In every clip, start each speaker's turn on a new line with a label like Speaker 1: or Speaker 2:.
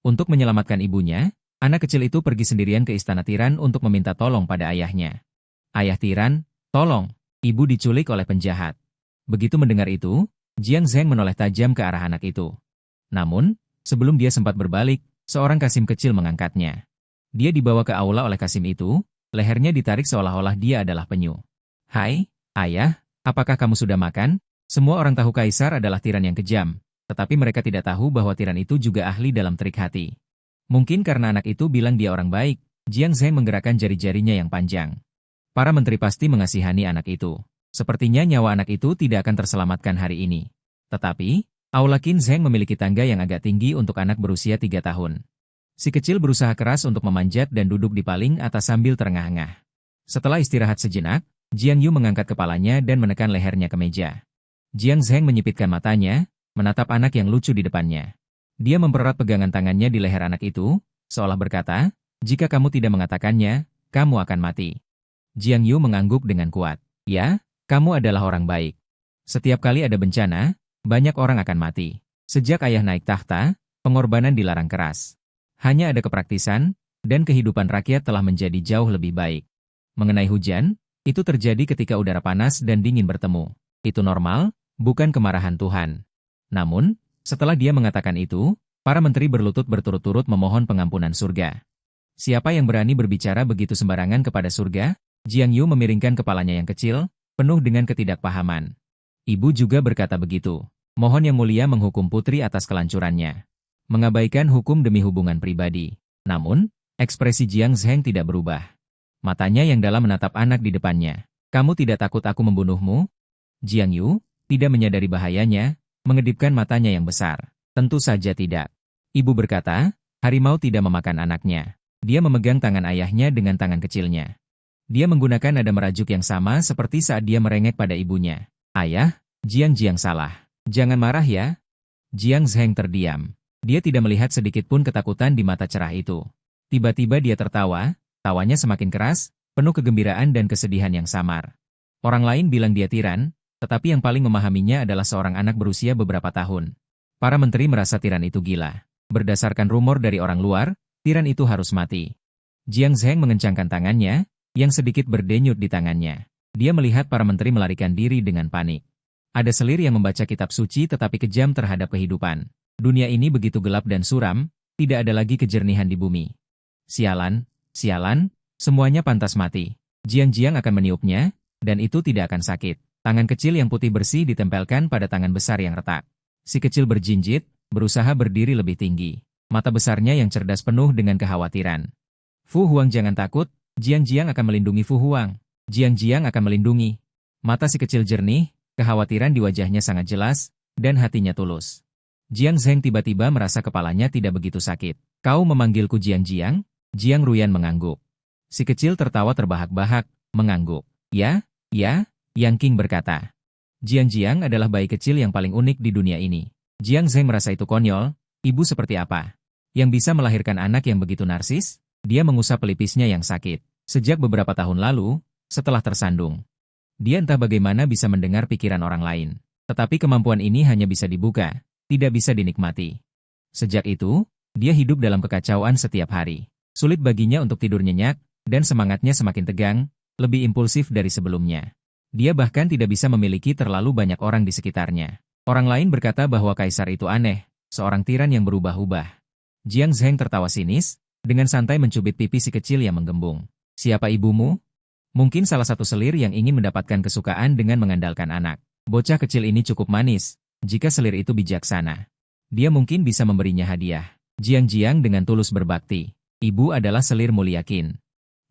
Speaker 1: Untuk menyelamatkan ibunya, anak kecil itu pergi sendirian ke istana tiran untuk meminta tolong pada ayahnya. Ayah tiran, tolong, ibu diculik oleh penjahat. Begitu mendengar itu, Jiang Zheng menoleh tajam ke arah anak itu. Namun, sebelum dia sempat berbalik, seorang Kasim kecil mengangkatnya. Dia dibawa ke aula oleh Kasim itu, lehernya ditarik seolah-olah dia adalah penyu. Hai, ayah, apakah kamu sudah makan? Semua orang tahu Kaisar adalah tiran yang kejam, tetapi mereka tidak tahu bahwa tiran itu juga ahli dalam trik hati. Mungkin karena anak itu bilang dia orang baik, Jiang Zheng menggerakkan jari-jarinya yang panjang. Para menteri pasti mengasihani anak itu. Sepertinya nyawa anak itu tidak akan terselamatkan hari ini. Tetapi, aula Qin Zheng memiliki tangga yang agak tinggi untuk anak berusia 3 tahun. Si kecil berusaha keras untuk memanjat dan duduk di paling atas sambil terengah-engah. Setelah istirahat sejenak, Jiang Yu mengangkat kepalanya dan menekan lehernya ke meja. Jiang Zheng menyipitkan matanya, menatap anak yang lucu di depannya. Dia mempererat pegangan tangannya di leher anak itu, seolah berkata, jika kamu tidak mengatakannya, kamu akan mati. Jiang Yu mengangguk dengan kuat. Ya, kamu adalah orang baik. Setiap kali ada bencana, banyak orang akan mati. Sejak ayah naik tahta, pengorbanan dilarang keras. Hanya ada kepraktisan, dan kehidupan rakyat telah menjadi jauh lebih baik. Mengenai hujan, itu terjadi ketika udara panas dan dingin bertemu. Itu normal, bukan kemarahan Tuhan. Namun, setelah dia mengatakan itu, para menteri berlutut berturut-turut memohon pengampunan surga. Siapa yang berani berbicara begitu sembarangan kepada surga? Jiang Yu memiringkan kepalanya yang kecil, penuh dengan ketidakpahaman. Ibu juga berkata begitu. Mohon Yang Mulia menghukum putri atas kelancurannya. Mengabaikan hukum demi hubungan pribadi. Namun, ekspresi Jiang Zheng tidak berubah. Matanya yang dalam menatap anak di depannya. Kamu tidak takut aku membunuhmu? Jiang Yu, tidak menyadari bahayanya, mengedipkan matanya yang besar. Tentu saja tidak. Ibu berkata, harimau tidak memakan anaknya. Dia memegang tangan ayahnya dengan tangan kecilnya. Dia menggunakan nada merajuk yang sama seperti saat dia merengek pada ibunya. Ayah, Jiang salah. Jangan marah ya. Jiang Zheng terdiam. Dia tidak melihat sedikit pun ketakutan di mata cerah itu. Tiba-tiba dia tertawa, tawanya semakin keras, penuh kegembiraan dan kesedihan yang samar. Orang lain bilang dia tiran, tetapi yang paling memahaminya adalah seorang anak berusia beberapa tahun. Para menteri merasa tiran itu gila. Berdasarkan rumor dari orang luar, tiran itu harus mati. Jiang Zheng mengencangkan tangannya, yang sedikit berdenyut di tangannya. Dia melihat para menteri melarikan diri dengan panik. Ada selir yang membaca kitab suci tetapi kejam terhadap kehidupan. Dunia ini begitu gelap dan suram, tidak ada lagi kejernihan di bumi. Sialan, sialan, semuanya pantas mati. Jiang akan meniupnya, dan itu tidak akan sakit. Tangan kecil yang putih bersih ditempelkan pada tangan besar yang retak. Si kecil berjinjit, berusaha berdiri lebih tinggi. Mata besarnya yang cerdas penuh dengan kekhawatiran. Fu Huang jangan takut, Jiang akan melindungi Fu Huang. Jiang akan melindungi. Mata si kecil jernih, kekhawatiran di wajahnya sangat jelas, dan hatinya tulus. Jiang Zheng tiba-tiba merasa kepalanya tidak begitu sakit. Kau memanggilku Jiang? Jiang Ruyan mengangguk. Si kecil tertawa terbahak-bahak, mengangguk. Ya, Yang King berkata. Jiang adalah bayi kecil yang paling unik di dunia ini. Jiang Zheng merasa itu konyol, ibu seperti apa? Yang bisa melahirkan anak yang begitu narsis? Dia mengusap pelipisnya yang sakit. Sejak beberapa tahun lalu, setelah tersandung. Dia entah bagaimana bisa mendengar pikiran orang lain. Tetapi kemampuan ini hanya bisa dibuka, tidak bisa dinikmati. Sejak itu, dia hidup dalam kekacauan setiap hari. Sulit baginya untuk tidur nyenyak, dan semangatnya semakin tegang, lebih impulsif dari sebelumnya. Dia bahkan tidak bisa memiliki terlalu banyak orang di sekitarnya. Orang lain berkata bahwa Kaisar itu aneh, seorang tiran yang berubah-ubah. Jiang Zheng tertawa sinis, dengan santai mencubit pipi si kecil yang menggembung. Siapa ibumu? Mungkin salah satu selir yang ingin mendapatkan kesukaan dengan mengandalkan anak. Bocah kecil ini cukup manis, jika selir itu bijaksana. Dia mungkin bisa memberinya hadiah. Jiang dengan tulus berbakti. Ibu adalah selir mulia Qin.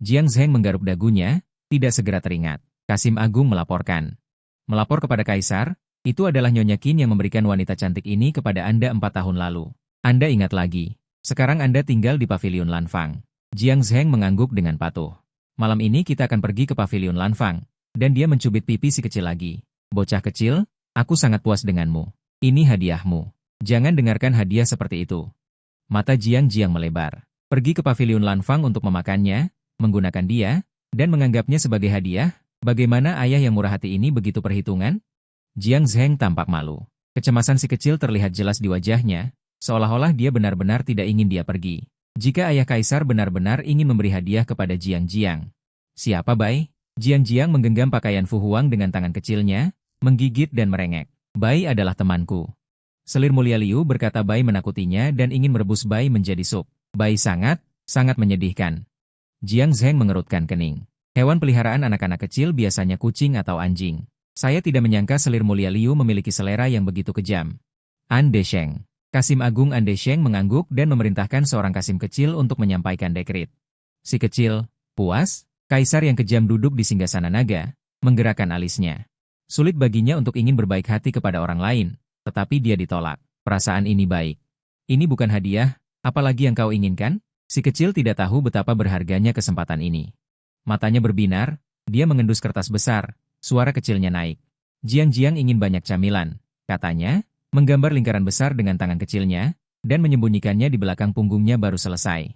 Speaker 1: Jiang Zheng menggaruk dagunya, tidak segera teringat. Kasim Agung melaporkan. Melapor kepada Kaisar, itu adalah Nyonya Qin yang memberikan wanita cantik ini kepada Anda 4 tahun lalu. Anda ingat lagi. Sekarang Anda tinggal di Pavilion Lanfang. Jiang Zheng mengangguk dengan patuh. Malam ini kita akan pergi ke Pavilion Lanfang. Dan dia mencubit pipi si kecil lagi. Bocah kecil, aku sangat puas denganmu. Ini hadiahmu. Jangan dengarkan hadiah seperti itu. Mata Jiang melebar. Pergi ke Pavilion Lanfang untuk memakannya, menggunakan dia, dan menganggapnya sebagai hadiah. Bagaimana ayah yang murah hati ini begitu perhitungan? Jiang Zheng tampak malu. Kecemasan si kecil terlihat jelas di wajahnya, Seolah-olah dia benar-benar tidak ingin dia pergi. Jika ayah kaisar benar-benar ingin memberi hadiah kepada Jiang Jiang. Siapa Bai? Jiang Jiang menggenggam pakaian Fu Huang dengan tangan kecilnya, menggigit dan merengek. Bai adalah temanku. Selir mulia Liu berkata Bai menakutinya dan ingin merebus Bai menjadi sup. Bai sangat menyedihkan. Jiang Zheng mengerutkan kening. Hewan peliharaan anak-anak kecil biasanya kucing atau anjing. Saya tidak menyangka selir mulia Liu memiliki selera yang begitu kejam. An Desheng. Kasim Agung An Desheng mengangguk dan memerintahkan seorang kasim kecil untuk menyampaikan dekrit. Si kecil, puas, kaisar yang kejam duduk di singgasana naga, menggerakkan alisnya. Sulit baginya untuk ingin berbaik hati kepada orang lain, tetapi dia ditolak. Perasaan ini baik. Ini bukan hadiah, apalagi yang kau inginkan? Si kecil tidak tahu betapa berharganya kesempatan ini. Matanya berbinar, dia mengendus kertas besar, suara kecilnya naik. Jiang Jiang ingin banyak camilan, katanya, menggambar lingkaran besar dengan tangan kecilnya, dan menyembunyikannya di belakang punggungnya baru selesai.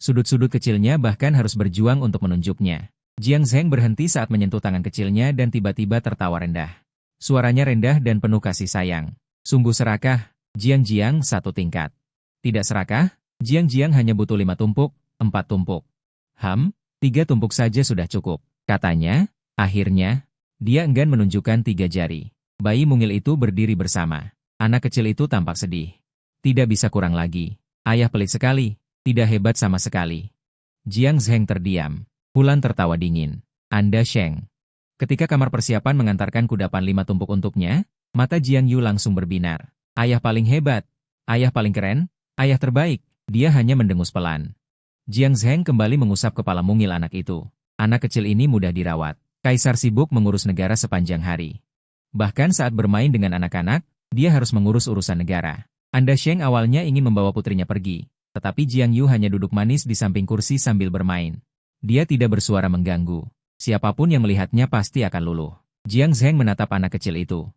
Speaker 1: Sudut-sudut kecilnya bahkan harus berjuang untuk menunjuknya. Jiang Zheng berhenti saat menyentuh tangan kecilnya dan tiba-tiba tertawa rendah. Suaranya rendah dan penuh kasih sayang. Sungguh serakah, Jiang Jiang 1 tingkat. Tidak serakah, Jiang Jiang hanya butuh 5 tumpuk, 4 tumpuk. 3 tumpuk saja sudah cukup, katanya. Akhirnya, dia enggan menunjukkan 3 jari. Bayi mungil itu berdiri bersama. Anak kecil itu tampak sedih. Tidak bisa kurang lagi. Ayah pelit sekali, tidak hebat sama sekali. Jiang Zheng terdiam. Hulan tertawa dingin. Anda Sheng. Ketika kamar persiapan mengantarkan kudapan 5 tumpuk untuknya, mata Jiang Yu langsung berbinar. Ayah paling hebat. Ayah paling keren. Ayah terbaik. Dia hanya mendengus pelan. Jiang Zheng kembali mengusap kepala mungil anak itu. Anak kecil ini mudah dirawat. Kaisar sibuk mengurus negara sepanjang hari. Bahkan saat bermain dengan anak-anak, dia harus mengurus urusan negara. Anda Sheng awalnya ingin membawa putrinya pergi, tetapi Jiang Yu hanya duduk manis di samping kursi sambil bermain. Dia tidak bersuara mengganggu. Siapapun yang melihatnya pasti akan luluh. Jiang Zheng menatap anak kecil itu.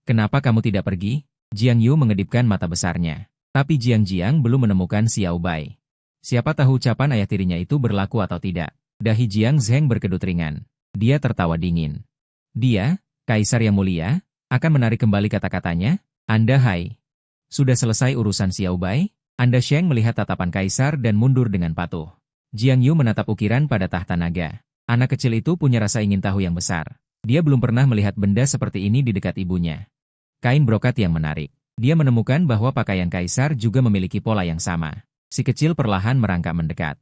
Speaker 1: Kenapa kamu tidak pergi? Jiang Yu mengedipkan mata besarnya. Tapi Jiang Jiang belum menemukan Xiao Bai. Siapa tahu ucapan ayah tirinya itu berlaku atau tidak. Dahi Jiang Zheng berkedut ringan. Dia tertawa dingin. Dia, kaisar yang mulia, akan menarik kembali kata-katanya. Anda hai. Sudah selesai urusan Xiao Bai? Anda Sheng melihat tatapan kaisar dan mundur dengan patuh. Jiang Yu menatap ukiran pada tahta naga. Anak kecil itu punya rasa ingin tahu yang besar. Dia belum pernah melihat benda seperti ini di dekat ibunya. Kain brokat yang menarik. Dia menemukan bahwa pakaian kaisar juga memiliki pola yang sama. Si kecil perlahan merangkak mendekat.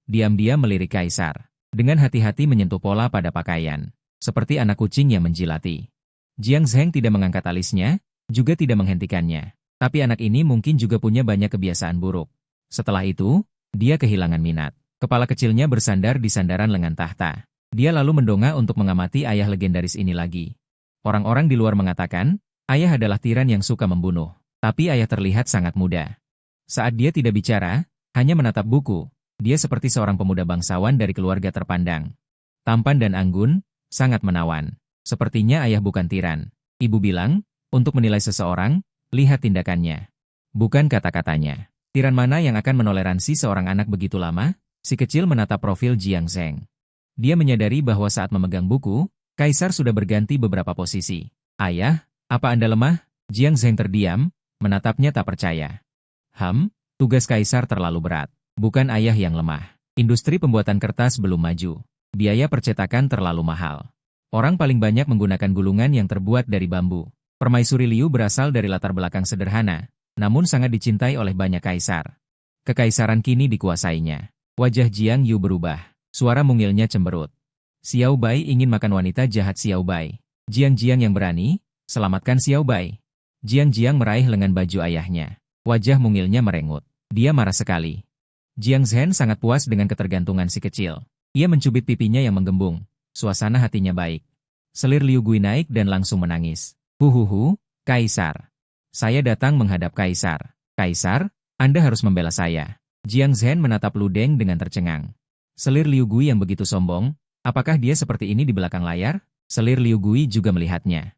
Speaker 1: Diam-diam melirik kaisar. Dengan hati-hati menyentuh pola pada pakaian. Seperti anak kucing yang menjilati. Jiang Zheng tidak mengangkat alisnya, juga tidak menghentikannya. Tapi anak ini mungkin juga punya banyak kebiasaan buruk. Setelah itu, dia kehilangan minat. Kepala kecilnya bersandar di sandaran lengan tahta. Dia lalu mendongak untuk mengamati ayah legendaris ini lagi. Orang-orang di luar mengatakan, ayah adalah tiran yang suka membunuh. Tapi ayah terlihat sangat muda. Saat dia tidak bicara, hanya menatap buku, dia seperti seorang pemuda bangsawan dari keluarga terpandang. Tampan dan anggun, sangat menawan. Sepertinya ayah bukan tiran. Ibu bilang, untuk menilai seseorang, lihat tindakannya. Bukan kata-katanya. Tiran mana yang akan menoleransi seorang anak begitu lama? Si kecil menatap profil Jiang Zheng. Dia menyadari bahwa saat memegang buku, kaisar sudah berganti beberapa posisi. Ayah, apa Anda lemah? Jiang Zheng terdiam, menatapnya tak percaya. Tugas kaisar terlalu berat. Bukan ayah yang lemah. Industri pembuatan kertas belum maju. Biaya percetakan terlalu mahal. Orang paling banyak menggunakan gulungan yang terbuat dari bambu. Permaisuri Liu berasal dari latar belakang sederhana, namun sangat dicintai oleh banyak kaisar. Kekaisaran kini dikuasainya. Wajah Jiang Yu berubah. Suara mungilnya cemberut. Xiao Bai ingin makan wanita jahat Xiao Bai. Jiang Jiang yang berani, selamatkan Xiao Bai. Jiang Jiang meraih lengan baju ayahnya. Wajah mungilnya merengut. Dia marah sekali. Jiang Zhen sangat puas dengan ketergantungan si kecil. Ia mencubit pipinya yang menggembung. Suasana hatinya baik. Selir Liu Gui naik dan langsung menangis. Kaisar. Saya datang menghadap Kaisar. Kaisar, Anda harus membela saya. Jiang Zhen menatap Lu Deng dengan tercengang. Selir Liu Gui yang begitu sombong, apakah dia seperti ini di belakang layar? Selir Liu Gui juga melihatnya.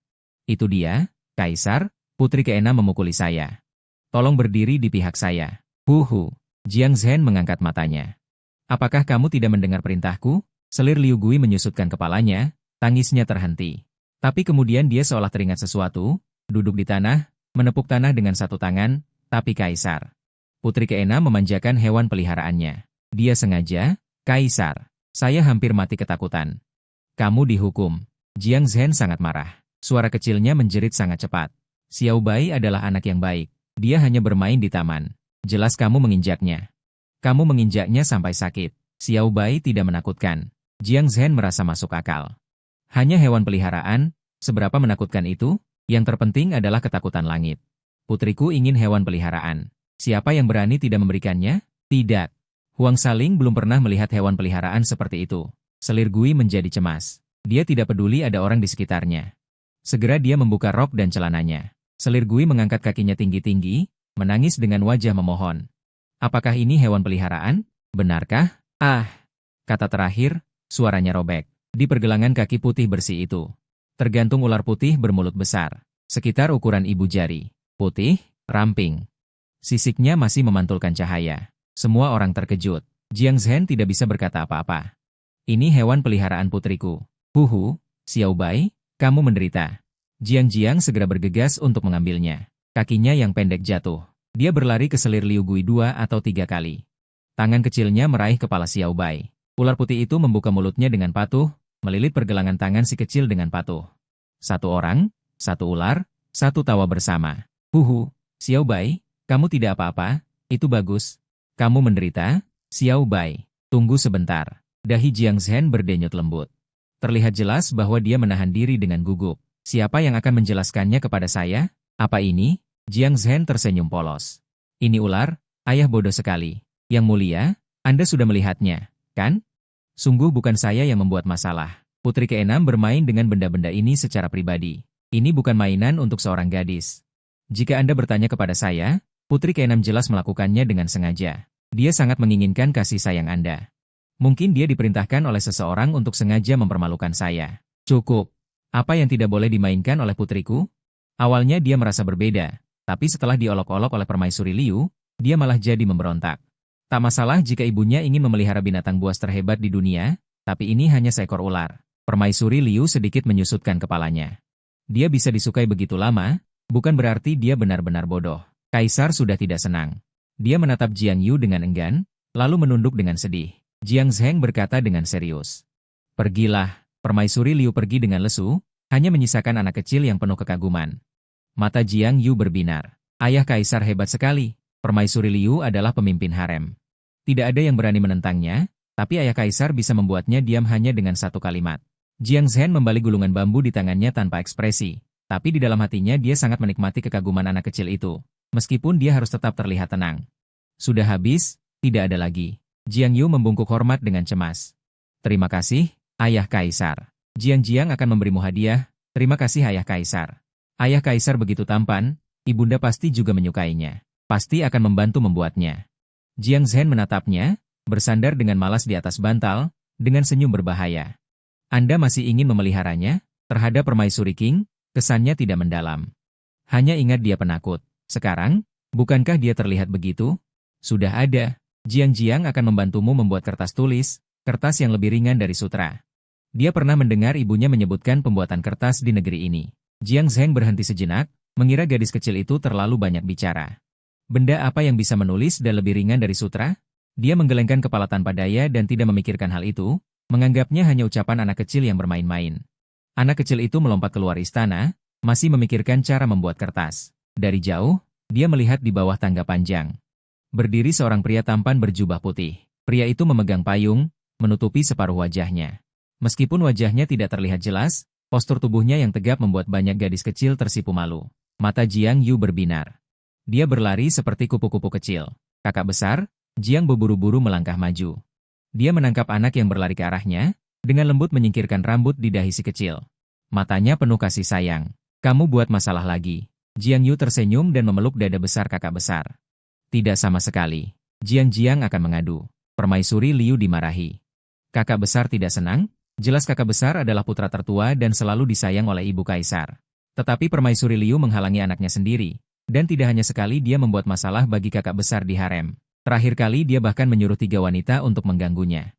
Speaker 1: Itu dia, Kaisar, putri keenam memukuli saya. Tolong berdiri di pihak saya. Jiang Zhen mengangkat matanya. Apakah kamu tidak mendengar perintahku? Selir Liu Gui menyusutkan kepalanya, tangisnya terhenti. Tapi kemudian dia seolah teringat sesuatu, duduk di tanah, menepuk tanah dengan satu tangan, tapi Kaisar. Putri keenam memanjakan hewan peliharaannya. Dia sengaja, Kaisar. Saya hampir mati ketakutan. Kamu dihukum. Jiang Zhen sangat marah. Suara kecilnya menjerit sangat cepat. Xiao Bai adalah anak yang baik. Dia hanya bermain di taman. Jelas kamu menginjaknya. Kamu menginjaknya sampai sakit. Xiao Bai tidak menakutkan. Jiang Zhen merasa masuk akal. Hanya hewan peliharaan, seberapa menakutkan itu? Yang terpenting adalah ketakutan langit. Putriku ingin hewan peliharaan. Siapa yang berani tidak memberikannya? Tidak. Huang Saling belum pernah melihat hewan peliharaan seperti itu. Selir Gui menjadi cemas. Dia tidak peduli ada orang di sekitarnya. Segera dia membuka rok dan celananya. Selir Gui mengangkat kakinya tinggi-tinggi, menangis dengan wajah memohon. Apakah ini hewan peliharaan? Benarkah? Ah! Kata terakhir, suaranya robek. Di pergelangan kaki putih bersih itu tergantung ular putih bermulut besar, sekitar ukuran ibu jari. Putih, ramping. Sisiknya masih memantulkan cahaya. Semua orang terkejut. Jiang Zhen tidak bisa berkata apa-apa. Ini hewan peliharaan putriku. Huhu, Xiao Bai, kamu menderita. Jiang segera bergegas untuk mengambilnya. Kakinya yang pendek jatuh. Dia berlari ke selir Liu Gui 2 atau 3 kali. Tangan kecilnya meraih kepala Xiao Bai. Ular putih itu membuka mulutnya dengan patuh, melilit pergelangan tangan si kecil dengan patuh. Satu orang, satu ular, satu tawa bersama. Huhu, Xiao Bai, kamu tidak apa-apa, itu bagus. Kamu menderita? Xiao Bai, tunggu sebentar. Dahi Jiang Zhen berdenyut lembut. Terlihat jelas bahwa dia menahan diri dengan gugup. Siapa yang akan menjelaskannya kepada saya? Apa ini? Jiang Zhen tersenyum polos. Ini ular, ayah bodoh sekali. Yang mulia, Anda sudah melihatnya, kan? Sungguh bukan saya yang membuat masalah. Putri keenam bermain dengan benda-benda ini secara pribadi. Ini bukan mainan untuk seorang gadis. Jika Anda bertanya kepada saya, Putri keenam jelas melakukannya dengan sengaja. Dia sangat menginginkan kasih sayang Anda. Mungkin dia diperintahkan oleh seseorang untuk sengaja mempermalukan saya. Cukup. Apa yang tidak boleh dimainkan oleh putriku? Awalnya dia merasa berbeda, tapi setelah diolok-olok oleh Permaisuri Liu, dia malah jadi memberontak. Tak masalah jika ibunya ingin memelihara binatang buas terhebat di dunia, tapi ini hanya seekor ular. Permaisuri Liu sedikit menyusutkan kepalanya. Dia bisa disukai begitu lama, bukan berarti dia benar-benar bodoh. Kaisar sudah tidak senang. Dia menatap Jiang Yu dengan enggan, lalu menunduk dengan sedih. Jiang Zheng berkata dengan serius. Pergilah. Permaisuri Liu pergi dengan lesu, hanya menyisakan anak kecil yang penuh kekaguman. Mata Jiang Yu berbinar. Ayah Kaisar hebat sekali. Permaisuri Liu adalah pemimpin harem. Tidak ada yang berani menentangnya, tapi ayah Kaisar bisa membuatnya diam hanya dengan satu kalimat. Jiang Zhen membalik gulungan bambu di tangannya tanpa ekspresi, tapi di dalam hatinya dia sangat menikmati kekaguman anak kecil itu. Meskipun dia harus tetap terlihat tenang. Sudah habis, tidak ada lagi. Jiang Yu membungkuk hormat dengan cemas. Terima kasih, Ayah Kaisar. Jiang akan memberimu hadiah. Terima kasih Ayah Kaisar. Ayah Kaisar begitu tampan, ibunda pasti juga menyukainya. Pasti akan membantu membuatnya. Jiang Zhen menatapnya, bersandar dengan malas di atas bantal, dengan senyum berbahaya. Anda masih ingin memeliharanya? Terhadap Permaisuri King, kesannya tidak mendalam. Hanya ingat dia penakut. Sekarang, bukankah dia terlihat begitu? Sudah ada. Jiang akan membantumu membuat kertas tulis, kertas yang lebih ringan dari sutra. Dia pernah mendengar ibunya menyebutkan pembuatan kertas di negeri ini. Jiang Zheng berhenti sejenak, mengira gadis kecil itu terlalu banyak bicara. Benda apa yang bisa menulis dan lebih ringan dari sutra? Dia menggelengkan kepala tanpa daya dan tidak memikirkan hal itu, menganggapnya hanya ucapan anak kecil yang bermain-main. Anak kecil itu melompat keluar istana, masih memikirkan cara membuat kertas. Dari jauh, dia melihat di bawah tangga panjang. Berdiri seorang pria tampan berjubah putih. Pria itu memegang payung, menutupi separuh wajahnya. Meskipun wajahnya tidak terlihat jelas, postur tubuhnya yang tegap membuat banyak gadis kecil tersipu malu. Mata Jiang Yu berbinar. Dia berlari seperti kupu-kupu kecil. Kakak besar, Jiang berburu-buru melangkah maju. Dia menangkap anak yang berlari ke arahnya, dengan lembut menyingkirkan rambut di dahi si kecil. Matanya penuh kasih sayang. Kamu buat masalah lagi. Jiang Yu tersenyum dan memeluk dada besar kakak besar. Tidak sama sekali. Jiang akan mengadu. Permaisuri Liu dimarahi. Kakak besar tidak senang? Jelas kakak besar adalah putra tertua dan selalu disayang oleh ibu kaisar. Tetapi Permaisuri Liu menghalangi anaknya sendiri. Dan tidak hanya sekali dia membuat masalah bagi kakak besar di harem. Terakhir kali dia bahkan menyuruh 3 wanita untuk mengganggunya.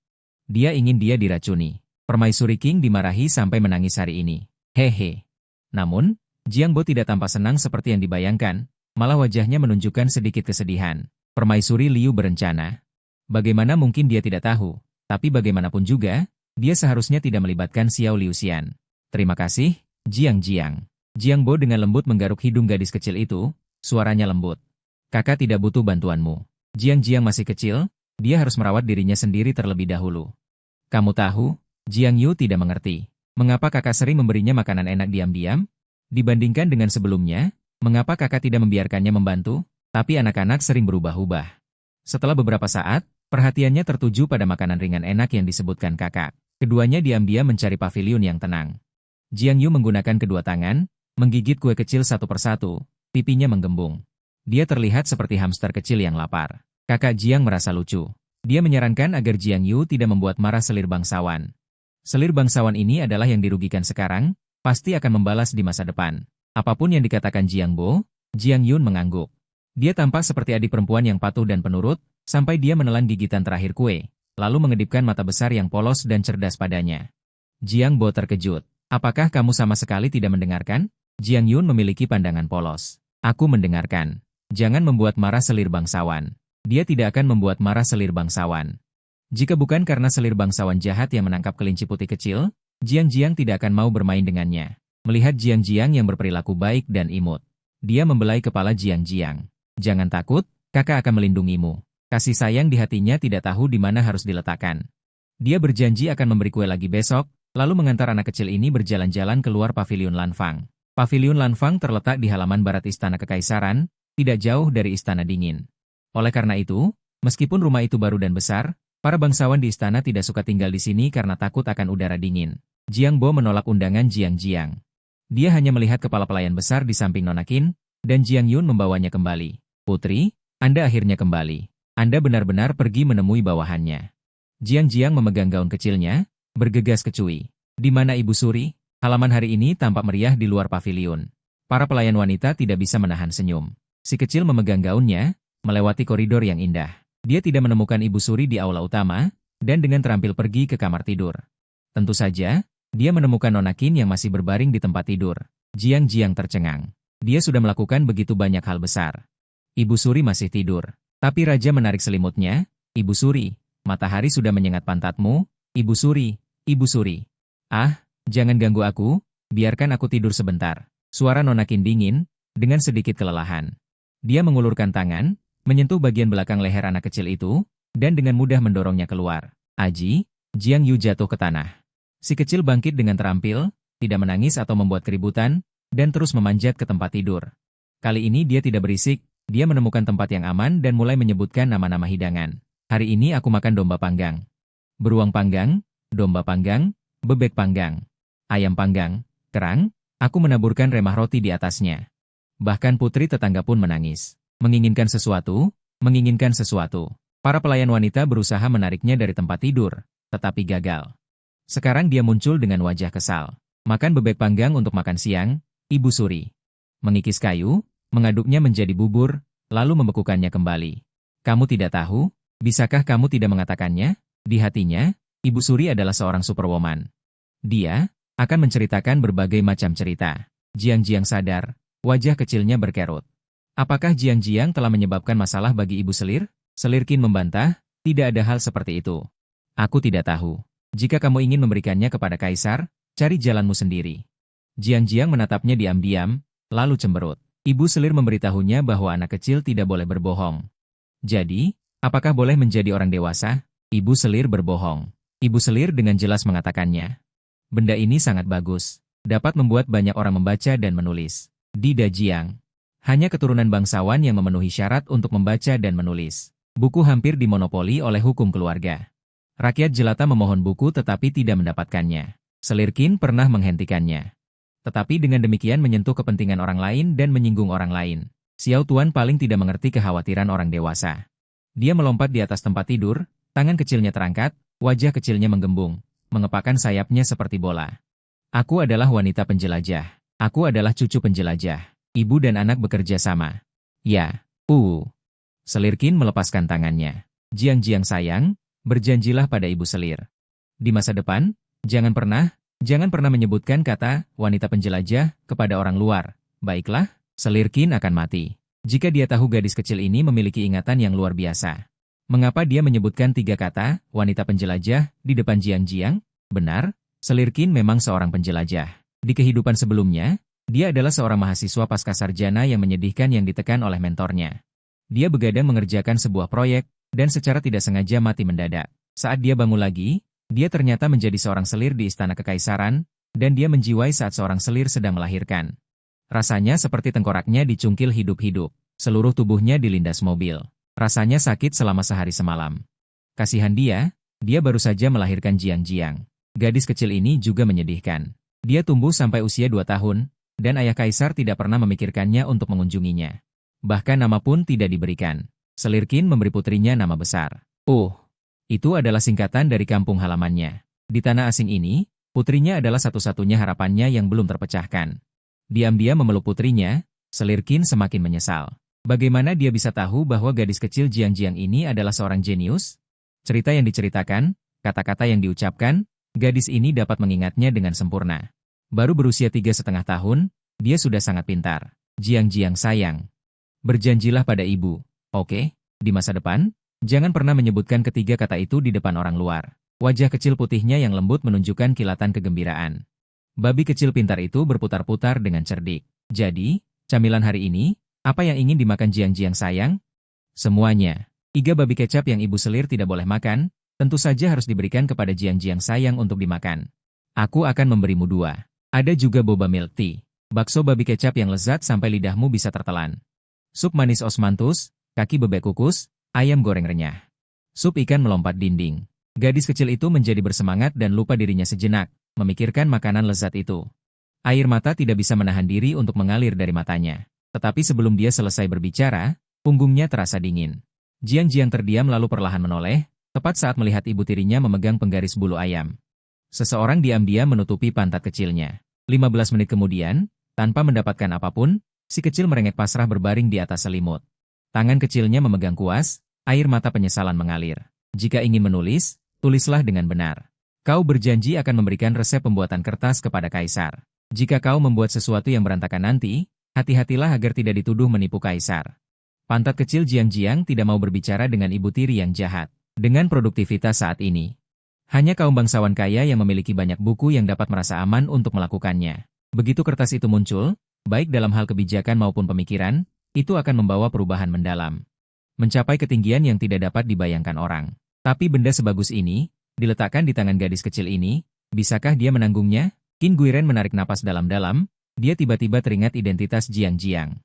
Speaker 1: Dia ingin dia diracuni. Permaisuri King dimarahi sampai menangis hari ini. Hehe. Namun, Jiang Bo tidak tampak senang seperti yang dibayangkan, malah wajahnya menunjukkan sedikit kesedihan. Permaisuri Liu berencana. Bagaimana mungkin dia tidak tahu? Tapi bagaimanapun juga, dia seharusnya tidak melibatkan Xiao Liuxian. Terima kasih, Jiang Jiang. Jiang Bo dengan lembut menggaruk hidung gadis kecil itu, suaranya lembut. Kakak tidak butuh bantuanmu. Jiang Jiang masih kecil, dia harus merawat dirinya sendiri terlebih dahulu. Kamu tahu, Jiang Yu tidak mengerti. Mengapa kakak sering memberinya makanan enak diam-diam? Dibandingkan dengan sebelumnya, mengapa kakak tidak membiarkannya membantu? Tapi anak-anak sering berubah-ubah. Setelah beberapa saat, perhatiannya tertuju pada makanan ringan enak yang disebutkan kakak. Keduanya diam-diam mencari paviliun yang tenang. Jiang Yu menggunakan kedua tangan, menggigit kue kecil satu persatu, pipinya menggembung. Dia terlihat seperti hamster kecil yang lapar. Kakak Jiang merasa lucu. Dia menyarankan agar Jiang Yu tidak membuat marah selir bangsawan. Selir bangsawan ini adalah yang dirugikan sekarang, pasti akan membalas di masa depan. Apapun yang dikatakan Jiang Bo, Jiang Yun mengangguk. Dia tampak seperti adik perempuan yang patuh dan penurut, sampai dia menelan gigitan terakhir kue, lalu mengedipkan mata besar yang polos dan cerdas padanya. Jiang Bo terkejut. Apakah kamu sama sekali tidak mendengarkan? Jiang Yun memiliki pandangan polos. Aku mendengarkan. Jangan membuat marah selir bangsawan. Dia tidak akan membuat marah selir bangsawan. Jika bukan karena selir bangsawan jahat yang menangkap kelinci putih kecil, Jiang Jiang tidak akan mau bermain dengannya. Melihat Jiang Jiang yang berperilaku baik dan imut, dia membelai kepala Jiang Jiang. Jangan takut, kakak akan melindungimu. Kasih sayang di hatinya tidak tahu di mana harus diletakkan. Dia berjanji akan memberi kue lagi besok, lalu mengantar anak kecil ini berjalan-jalan keluar paviliun Lanfang. Paviliun Lanfang terletak di halaman barat Istana Kekaisaran, tidak jauh dari Istana Dingin. Oleh karena itu, meskipun rumah itu baru dan besar, para bangsawan di istana tidak suka tinggal di sini karena takut akan udara dingin. Jiang Bo menolak undangan Jiang Jiang. Dia hanya melihat kepala pelayan besar di samping Nona Qin, dan Jiang Yun membawanya kembali. Putri, Anda akhirnya kembali. Anda benar-benar pergi menemui bawahannya. Jiang Jiang memegang gaun kecilnya, bergegas ke Cui. Di mana Ibu Suri? Halaman hari ini tampak meriah di luar paviliun. Para pelayan wanita tidak bisa menahan senyum. Si kecil memegang gaunnya, melewati koridor yang indah. Dia tidak menemukan Ibu Suri di aula utama, dan dengan terampil pergi ke kamar tidur. Tentu saja, dia menemukan Nona Qin yang masih berbaring di tempat tidur. Jiang Jiang tercengang. Dia sudah melakukan begitu banyak hal besar. Ibu Suri masih tidur. Tapi Raja menarik selimutnya. Ibu Suri, matahari sudah menyengat pantatmu. Ibu Suri, Ibu Suri. Ah, jangan ganggu aku, biarkan aku tidur sebentar. Suara Nona Qin dingin, dengan sedikit kelelahan. Dia mengulurkan tangan, menyentuh bagian belakang leher anak kecil itu, dan dengan mudah mendorongnya keluar. Aji, Jiang Yu jatuh ke tanah. Si kecil bangkit dengan terampil, tidak menangis atau membuat keributan, dan terus memanjat ke tempat tidur. Kali ini dia tidak berisik, dia menemukan tempat yang aman dan mulai menyebutkan nama-nama hidangan. Hari ini aku makan domba panggang. Beruang panggang, domba panggang, bebek panggang, ayam panggang, kerang, aku menaburkan remah roti di atasnya. Bahkan putri tetangga pun menangis. Menginginkan sesuatu. Para pelayan wanita berusaha menariknya dari tempat tidur, tetapi gagal. Sekarang dia muncul dengan wajah kesal. Makan bebek panggang untuk makan siang, Ibu Suri. Mengikis kayu, mengaduknya menjadi bubur, lalu membekukannya kembali. Kamu tidak tahu? Bisakah kamu tidak mengatakannya? Di hatinya, Ibu Suri adalah seorang superwoman. Dia akan menceritakan berbagai macam cerita. Jiang Jiang sadar, wajah kecilnya berkerut. Apakah Jiang Jiang telah menyebabkan masalah bagi Ibu Selir? Selir Qin membantah, tidak ada hal seperti itu. Aku tidak tahu. Jika kamu ingin memberikannya kepada Kaisar, cari jalanmu sendiri. Jiang Jiang menatapnya diam-diam, lalu cemberut. Ibu Selir memberitahunya bahwa anak kecil tidak boleh berbohong. Jadi, apakah boleh menjadi orang dewasa? Ibu Selir berbohong. Ibu Selir dengan jelas mengatakannya. Benda ini sangat bagus. Dapat membuat banyak orang membaca dan menulis. Dida Jiang. Hanya keturunan bangsawan yang memenuhi syarat untuk membaca dan menulis. Buku hampir dimonopoli oleh hukum keluarga. Rakyat jelata memohon buku tetapi tidak mendapatkannya. Selir Qin pernah menghentikannya. Tetapi dengan demikian menyentuh kepentingan orang lain dan menyinggung orang lain. Xiao Tuan paling tidak mengerti kekhawatiran orang dewasa. Dia melompat di atas tempat tidur, tangan kecilnya terangkat, wajah kecilnya menggembung, mengepakkan sayapnya seperti bola. Aku adalah wanita penjelajah. Aku adalah cucu penjelajah. Ibu dan anak bekerja sama. Ya, Selir Qin melepaskan tangannya. Jiang Jiang sayang, berjanjilah pada Ibu Selir. Di masa depan, jangan pernah menyebutkan kata wanita penjelajah kepada orang luar. Baiklah, Selir Qin akan mati. Jika dia tahu gadis kecil ini memiliki ingatan yang luar biasa. Mengapa dia menyebutkan 3 kata, wanita penjelajah, di depan Jiang? Benar, selir Qin memang seorang penjelajah. Di kehidupan sebelumnya, dia adalah seorang mahasiswa pascasarjana yang menyedihkan yang ditekan oleh mentornya. Dia begadang mengerjakan sebuah proyek, dan secara tidak sengaja mati mendadak. Saat dia bangun lagi, dia ternyata menjadi seorang selir di istana kekaisaran, dan dia menjiwai saat seorang selir sedang melahirkan. Rasanya seperti tengkoraknya dicungkil hidup-hidup. Seluruh tubuhnya dilindas mobil. Rasanya sakit selama sehari semalam. Kasihan dia baru saja melahirkan Jiang. Gadis kecil ini juga menyedihkan. Dia tumbuh sampai usia 2 tahun, dan ayah kaisar tidak pernah memikirkannya untuk mengunjunginya. Bahkan nama pun tidak diberikan. Selir Qin memberi putrinya nama besar. Itu adalah singkatan dari kampung halamannya. Di tanah asing ini, putrinya adalah satu-satunya harapannya yang belum terpecahkan. Diam-diam memeluk putrinya, selir Qin semakin menyesal. Bagaimana dia bisa tahu bahwa gadis kecil Jiang ini adalah seorang jenius? Cerita yang diceritakan, kata-kata yang diucapkan, gadis ini dapat mengingatnya dengan sempurna. Baru berusia 3,5 tahun, dia sudah sangat pintar. Jiang sayang. Berjanjilah pada ibu, oke? Di masa depan, jangan pernah menyebutkan ketiga kata itu di depan orang luar. Wajah kecil putihnya yang lembut menunjukkan kilatan kegembiraan. Babi kecil pintar itu berputar-putar dengan cerdik. Jadi, camilan hari ini, apa yang ingin dimakan Jiang sayang? Semuanya. Iga babi kecap yang ibu selir tidak boleh makan, tentu saja harus diberikan kepada Jiang sayang untuk dimakan. Aku akan memberimu 2. Ada juga boba milk tea. Bakso babi kecap yang lezat sampai lidahmu bisa tertelan. Sup manis osmanthus, kaki bebek kukus, ayam goreng renyah. Sup ikan melompat dinding. Gadis kecil itu menjadi bersemangat dan lupa dirinya sejenak, memikirkan makanan lezat itu. Air mata tidak bisa menahan diri untuk mengalir dari matanya. Tetapi sebelum dia selesai berbicara, punggungnya terasa dingin. Jiang terdiam lalu perlahan menoleh, tepat saat melihat ibu tirinya memegang penggaris bulu ayam. Seseorang diam-diam menutupi pantat kecilnya. 15 menit kemudian, tanpa mendapatkan apapun, si kecil merengek pasrah berbaring di atas selimut. Tangan kecilnya memegang kuas, air mata penyesalan mengalir. Jika ingin menulis, tulislah dengan benar. Kau berjanji akan memberikan resep pembuatan kertas kepada kaisar. Jika kau membuat sesuatu yang berantakan nanti, hati-hatilah agar tidak dituduh menipu kaisar. Pantat kecil Jiang tidak mau berbicara dengan ibu tiri yang jahat. Dengan produktivitas saat ini, hanya kaum bangsawan kaya yang memiliki banyak buku yang dapat merasa aman untuk melakukannya. Begitu kertas itu muncul, baik dalam hal kebijakan maupun pemikiran, itu akan membawa perubahan mendalam. Mencapai ketinggian yang tidak dapat dibayangkan orang. Tapi benda sebagus ini, diletakkan di tangan gadis kecil ini, bisakah dia menanggungnya? Qin Guiren menarik napas dalam-dalam, dia tiba-tiba teringat identitas Jiang.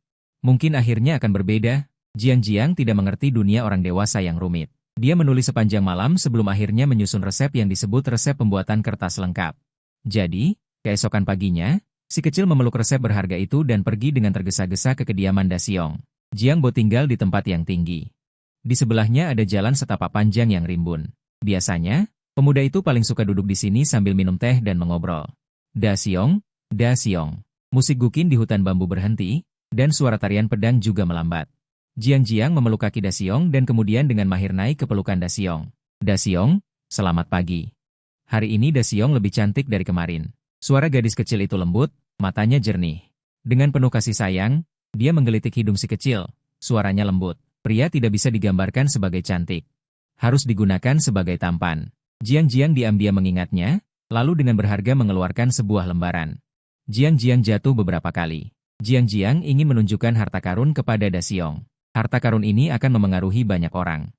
Speaker 1: Mungkin akhirnya akan berbeda. Jiang tidak mengerti dunia orang dewasa yang rumit. Dia menulis sepanjang malam sebelum akhirnya menyusun resep yang disebut resep pembuatan kertas lengkap. Jadi, keesokan paginya, si kecil memeluk resep berharga itu dan pergi dengan tergesa-gesa ke kediaman Da Xiong. Jiang Bo tinggal di tempat yang tinggi. Di sebelahnya ada jalan setapak panjang yang rimbun. Biasanya, pemuda itu paling suka duduk di sini sambil minum teh dan mengobrol. Da Xiong. Musik gukin di hutan bambu berhenti, dan suara tarian pedang juga melambat. Jiang memeluk kaki Da Xiong dan kemudian dengan mahir naik ke pelukan Da Xiong. Da Xiong, selamat pagi. Hari ini Da Xiong lebih cantik dari kemarin. Suara gadis kecil itu lembut, matanya jernih. Dengan penuh kasih sayang, dia menggelitik hidung si kecil. Suaranya lembut. Pria tidak bisa digambarkan sebagai cantik. Harus digunakan sebagai tampan. Jiang diam-diam mengingatnya, lalu dengan berharga mengeluarkan sebuah lembaran. Jiang jatuh beberapa kali. Jiang ingin menunjukkan harta karun kepada Da Xiong. Harta karun ini akan memengaruhi banyak orang.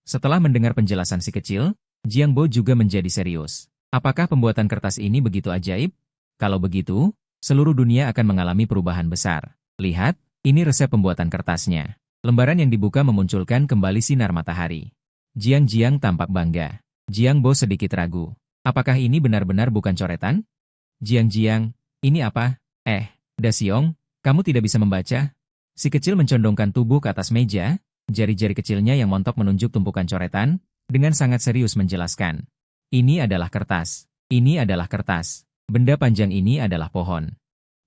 Speaker 1: Setelah mendengar penjelasan si kecil, Jiang Bo juga menjadi serius. Apakah pembuatan kertas ini begitu ajaib? Kalau begitu, seluruh dunia akan mengalami perubahan besar. Lihat, ini resep pembuatan kertasnya. Lembaran yang dibuka memunculkan kembali sinar matahari. Jiang tampak bangga. Jiang Bo sedikit ragu. Apakah ini benar-benar bukan coretan? Jiang, ini apa? Da Xiong, kamu tidak bisa membaca? Si kecil mencondongkan tubuh ke atas meja, jari-jari kecilnya yang montok menunjuk tumpukan coretan, dengan sangat serius menjelaskan. Ini adalah kertas. Ini adalah kertas. Benda panjang ini adalah pohon.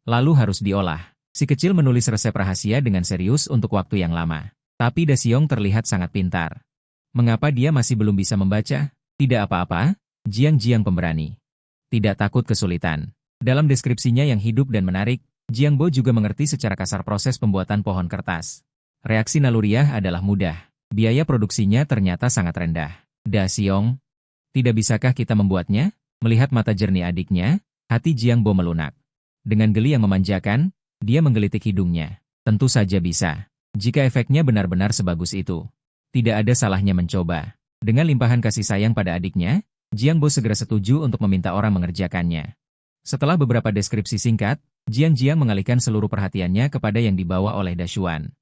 Speaker 1: Lalu harus diolah. Si kecil menulis resep rahasia dengan serius untuk waktu yang lama. Tapi Da Xiong terlihat sangat pintar. Mengapa dia masih belum bisa membaca? Tidak apa-apa, Jiang pemberani. Tidak takut kesulitan. Dalam deskripsinya yang hidup dan menarik, Jiang Bo juga mengerti secara kasar proses pembuatan pohon kertas. Reaksi naluriah adalah mudah. Biaya produksinya ternyata sangat rendah. Da Xiong, tidak bisakah kita membuatnya? Melihat mata jernih adiknya, hati Jiang Bo melunak. Dengan geli yang memanjakan, dia menggelitik hidungnya. Tentu saja bisa. Jika efeknya benar-benar sebagus itu. Tidak ada salahnya mencoba. Dengan limpahan kasih sayang pada adiknya, Jiang Bo segera setuju untuk meminta orang mengerjakannya. Setelah beberapa deskripsi singkat, Jiang mengalihkan seluruh perhatiannya kepada yang dibawa oleh Da Xuan.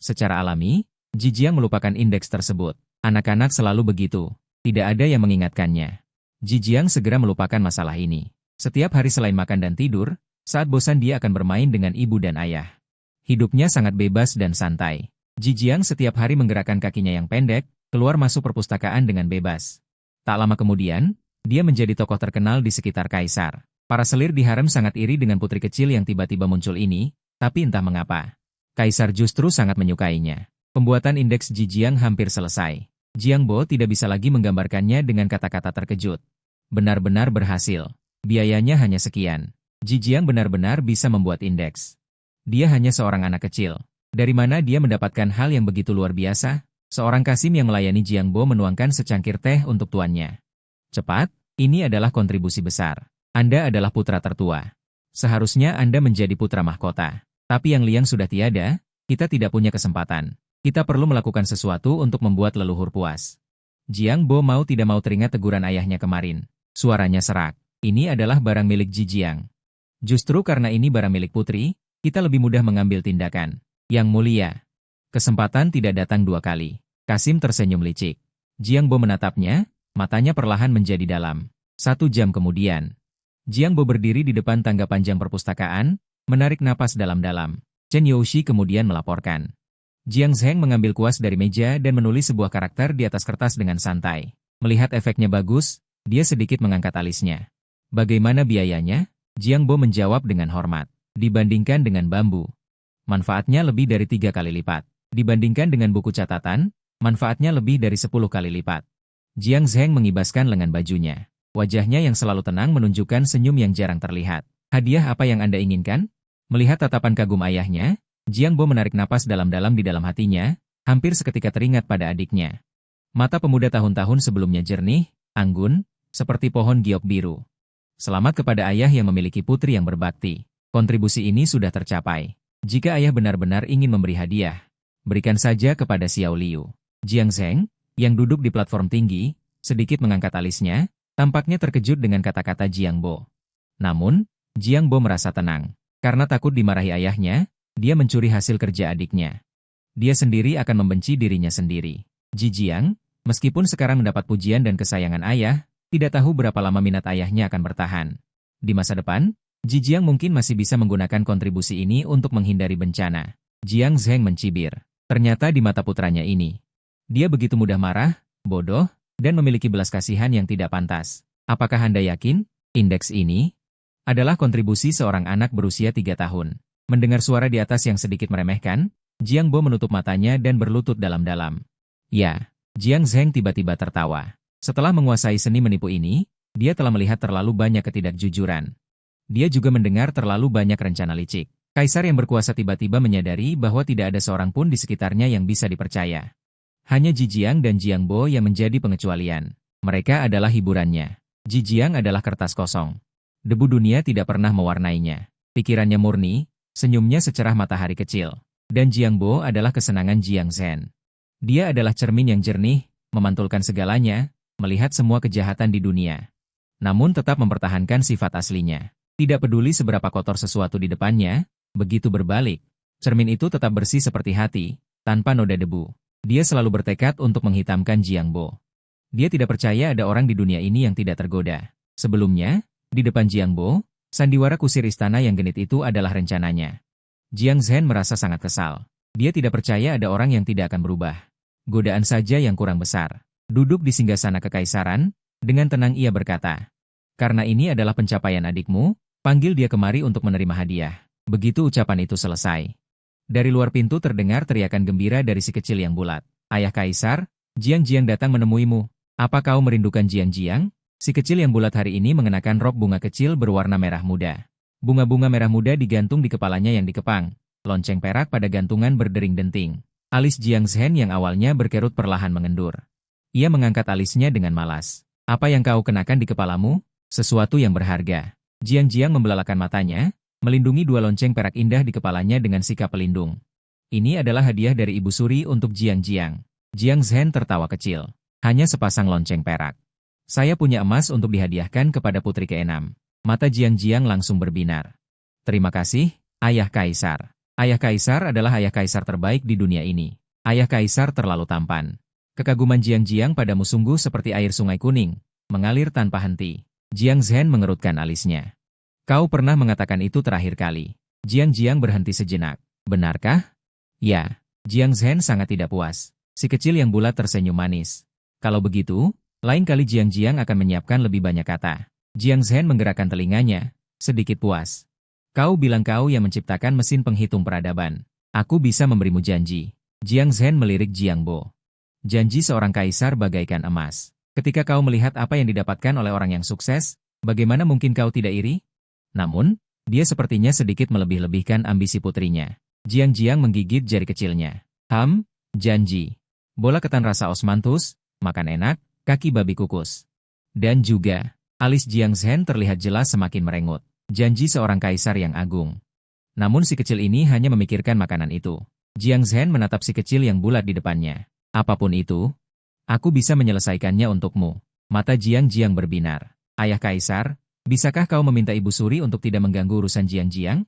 Speaker 1: Secara alami, Ji Jiang melupakan indeks tersebut. Anak-anak selalu begitu. Tidak ada yang mengingatkannya. Ji Jiang segera melupakan masalah ini. Setiap hari selain makan dan tidur, saat bosan dia akan bermain dengan ibu dan ayah. Hidupnya sangat bebas dan santai. Ji Jiang setiap hari menggerakkan kakinya yang pendek, keluar masuk perpustakaan dengan bebas. Tak lama kemudian, dia menjadi tokoh terkenal di sekitar kaisar. Para selir di harem sangat iri dengan putri kecil yang tiba-tiba muncul ini, tapi entah mengapa. Kaisar justru sangat menyukainya. Pembuatan indeks Ji Jiang hampir selesai. Jiang Bo tidak bisa lagi menggambarkannya dengan kata-kata terkejut. Benar-benar berhasil. Biayanya hanya sekian. Ji Jiang benar-benar bisa membuat indeks. Dia hanya seorang anak kecil. Dari mana dia mendapatkan hal yang begitu luar biasa? Seorang kasim yang melayani Jiang Bo menuangkan secangkir teh untuk tuannya. Cepat, ini adalah kontribusi besar. Anda adalah putra tertua. Seharusnya Anda menjadi putra mahkota. Tapi yang Liang sudah tiada, kita tidak punya kesempatan. Kita perlu melakukan sesuatu untuk membuat leluhur puas. Jiang Bo mau tidak mau teringat teguran ayahnya kemarin. Suaranya serak. Ini adalah barang milik Ji Jiang. Justru karena ini barang milik putri, kita lebih mudah mengambil tindakan. Yang mulia. Kesempatan tidak datang dua kali. Kasim tersenyum licik. Jiang Bo menatapnya, matanya perlahan menjadi dalam. 1 jam kemudian, Jiang Bo berdiri di depan tangga panjang perpustakaan, menarik napas dalam-dalam. Chen Youxi kemudian melaporkan. Jiang Zheng mengambil kuas dari meja dan menulis sebuah karakter di atas kertas dengan santai. Melihat efeknya bagus, dia sedikit mengangkat alisnya. Bagaimana biayanya? Jiang Bo menjawab dengan hormat. Dibandingkan dengan bambu, manfaatnya lebih dari 3 kali lipat. Dibandingkan dengan buku catatan, manfaatnya lebih dari 10 kali lipat. Jiang Zheng mengibaskan lengan bajunya. Wajahnya yang selalu tenang menunjukkan senyum yang jarang terlihat. Hadiah apa yang Anda inginkan? Melihat tatapan kagum ayahnya, Jiang Bo menarik napas dalam-dalam di dalam hatinya, hampir seketika teringat pada adiknya. Mata pemuda tahun-tahun sebelumnya jernih, anggun, seperti pohon giok biru. Selamat kepada ayah yang memiliki putri yang berbakti. Kontribusi ini sudah tercapai. Jika ayah benar-benar ingin memberi hadiah, berikan saja kepada Xiao Liu. Jiang Zheng, yang duduk di platform tinggi, sedikit mengangkat alisnya, tampaknya terkejut dengan kata-kata Jiang Bo. Namun, Jiang Bo merasa tenang. Karena takut dimarahi ayahnya, dia mencuri hasil kerja adiknya. Dia sendiri akan membenci dirinya sendiri. Ji Jiang, meskipun sekarang mendapat pujian dan kesayangan ayah, tidak tahu berapa lama minat ayahnya akan bertahan. Di masa depan, Ji Jiang mungkin masih bisa menggunakan kontribusi ini untuk menghindari bencana. Jiang Zheng mencibir. Ternyata di mata putranya ini, dia begitu mudah marah, bodoh, dan memiliki belas kasihan yang tidak pantas. Apakah Anda yakin? Indeks ini adalah kontribusi seorang anak berusia 3 tahun. Mendengar suara di atas yang sedikit meremehkan, Jiang Bo menutup matanya dan berlutut dalam-dalam. Ya, Jiang Zheng tiba-tiba tertawa. Setelah menguasai seni menipu ini, dia telah melihat terlalu banyak ketidakjujuran. Dia juga mendengar terlalu banyak rencana licik. Kaisar yang berkuasa tiba-tiba menyadari bahwa tidak ada seorang pun di sekitarnya yang bisa dipercaya. Hanya Ji Jiang dan Jiang Bo yang menjadi pengecualian. Mereka adalah hiburannya. Ji Jiang adalah kertas kosong. Debu dunia tidak pernah mewarnainya. Pikirannya murni, senyumnya secerah matahari kecil. Dan Jiang Bo adalah kesenangan Jiang Zhen. Dia adalah cermin yang jernih, memantulkan segalanya, melihat semua kejahatan di dunia. Namun tetap mempertahankan sifat aslinya. Tidak peduli seberapa kotor sesuatu di depannya, begitu berbalik, cermin itu tetap bersih seperti hati, tanpa noda debu. Dia selalu bertekad untuk menghitamkan Jiang Bo. Dia tidak percaya ada orang di dunia ini yang tidak tergoda. Sebelumnya, di depan Jiang Bo, sandiwara kusir istana yang genit itu adalah rencananya. Jiang Zhen merasa sangat kesal. Dia tidak percaya ada orang yang tidak akan berubah. Godaan saja yang kurang besar. Duduk di singgasana kekaisaran, dengan tenang ia berkata, "Karena ini adalah pencapaian adikmu, panggil dia kemari untuk menerima hadiah." Begitu ucapan itu selesai, dari luar pintu terdengar teriakan gembira dari si kecil yang bulat. "Ayah Kaisar, Jiang Jiang datang menemuimu. Apa kau merindukan Jiang Jiang?" Si kecil yang bulat hari ini mengenakan rok bunga kecil berwarna merah muda. Bunga-bunga merah muda digantung di kepalanya yang dikepang. Lonceng perak pada gantungan berdering denting. Alis Jiang Zhen yang awalnya berkerut perlahan mengendur. Ia mengangkat alisnya dengan malas. Apa yang kau kenakan di kepalamu? Sesuatu yang berharga. Jiang membelalakan matanya, melindungi dua lonceng perak indah di kepalanya dengan sikap pelindung. Ini adalah hadiah dari Ibu Suri untuk Jiang. Jiang Zhen tertawa kecil. Hanya sepasang lonceng perak. Saya punya emas untuk dihadiahkan kepada putri keenam. Mata Jiang langsung berbinar. Terima kasih, Ayah Kaisar. Ayah Kaisar adalah ayah kaisar terbaik di dunia ini. Ayah Kaisar terlalu tampan. Kekaguman Jiang padamu sungguh seperti air sungai kuning, mengalir tanpa henti. Jiang Zhen mengerutkan alisnya. Kau pernah mengatakan itu terakhir kali. Jiang berhenti sejenak. Benarkah? Ya. Jiang Zhen sangat tidak puas. Si kecil yang bulat tersenyum manis. Kalau begitu, lain kali Jiang akan menyiapkan lebih banyak kata. Jiang Zhen menggerakkan telinganya, sedikit puas. Kau bilang kau yang menciptakan mesin penghitung peradaban. Aku bisa memberimu janji. Jiang Zhen melirik Jiang Bo. Janji seorang kaisar bagaikan emas. Ketika kau melihat apa yang didapatkan oleh orang yang sukses, bagaimana mungkin kau tidak iri? Namun, dia sepertinya sedikit melebih-lebihkan ambisi putrinya. Jiang menggigit jari kecilnya. Janji. Bola ketan rasa osmanthus, makan enak, kaki babi kukus. Dan juga, alis Jiang Zhen terlihat jelas semakin merengut. Janji seorang kaisar yang agung. Namun si kecil ini hanya memikirkan makanan itu. Jiang Zhen menatap si kecil yang bulat di depannya. Apapun itu, aku bisa menyelesaikannya untukmu. Mata Jiang berbinar. Ayah Kaisar, bisakah kau meminta Ibu Suri untuk tidak mengganggu urusan Jiang?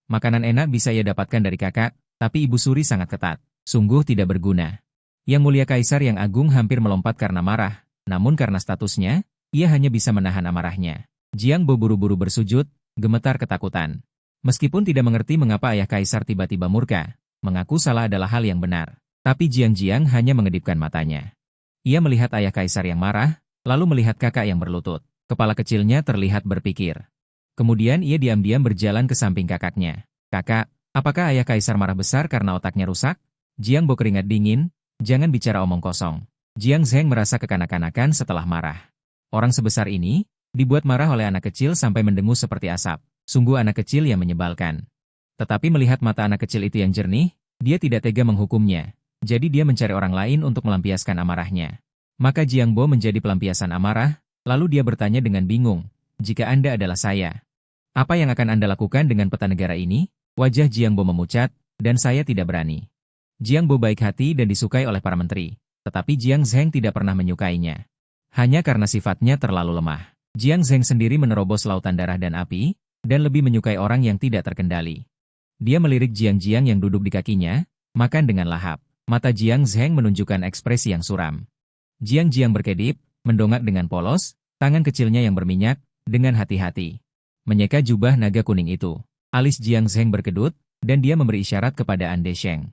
Speaker 1: Makanan enak bisa ia dapatkan dari kakak, tapi Ibu Suri sangat ketat. Sungguh tidak berguna. Yang mulia Kaisar yang agung hampir melompat karena marah, namun karena statusnya, ia hanya bisa menahan amarahnya. Jiang buru-buru bersujud, gemetar ketakutan. Meskipun tidak mengerti mengapa ayah Kaisar tiba-tiba murka, mengaku salah adalah hal yang benar. Tapi Jiang hanya mengedipkan matanya. Ia melihat ayah kaisar yang marah, lalu melihat kakak yang berlutut. Kepala kecilnya terlihat berpikir. Kemudian ia diam-diam berjalan ke samping kakaknya. Kakak, apakah ayah kaisar marah besar karena otaknya rusak? Jiang Bo keringat dingin, jangan bicara omong kosong. Jiang Zhen merasa kekanak-kanakan setelah marah. Orang sebesar ini, dibuat marah oleh anak kecil sampai mendengus seperti asap. Sungguh anak kecil yang menyebalkan. Tetapi melihat mata anak kecil itu yang jernih, dia tidak tega menghukumnya. Jadi dia mencari orang lain untuk melampiaskan amarahnya. Maka Jiang Bo menjadi pelampiasan amarah, lalu dia bertanya dengan bingung, jika Anda adalah saya, apa yang akan Anda lakukan dengan peta negara ini? Wajah Jiang Bo memucat, dan saya tidak berani. Jiang Bo baik hati dan disukai oleh para menteri, tetapi Jiang Zhen tidak pernah menyukainya. Hanya karena sifatnya terlalu lemah. Jiang Zhen sendiri menerobos lautan darah dan api, dan lebih menyukai orang yang tidak terkendali. Dia melirik Jiang yang duduk di kakinya, makan dengan lahap. Mata Jiang Zhen menunjukkan ekspresi yang suram. Jiang berkedip, mendongak dengan polos, tangan kecilnya yang berminyak, dengan hati-hati. Menyeka jubah naga kuning itu. Alis Jiang Zhen berkedut, dan dia memberi isyarat kepada An Desheng.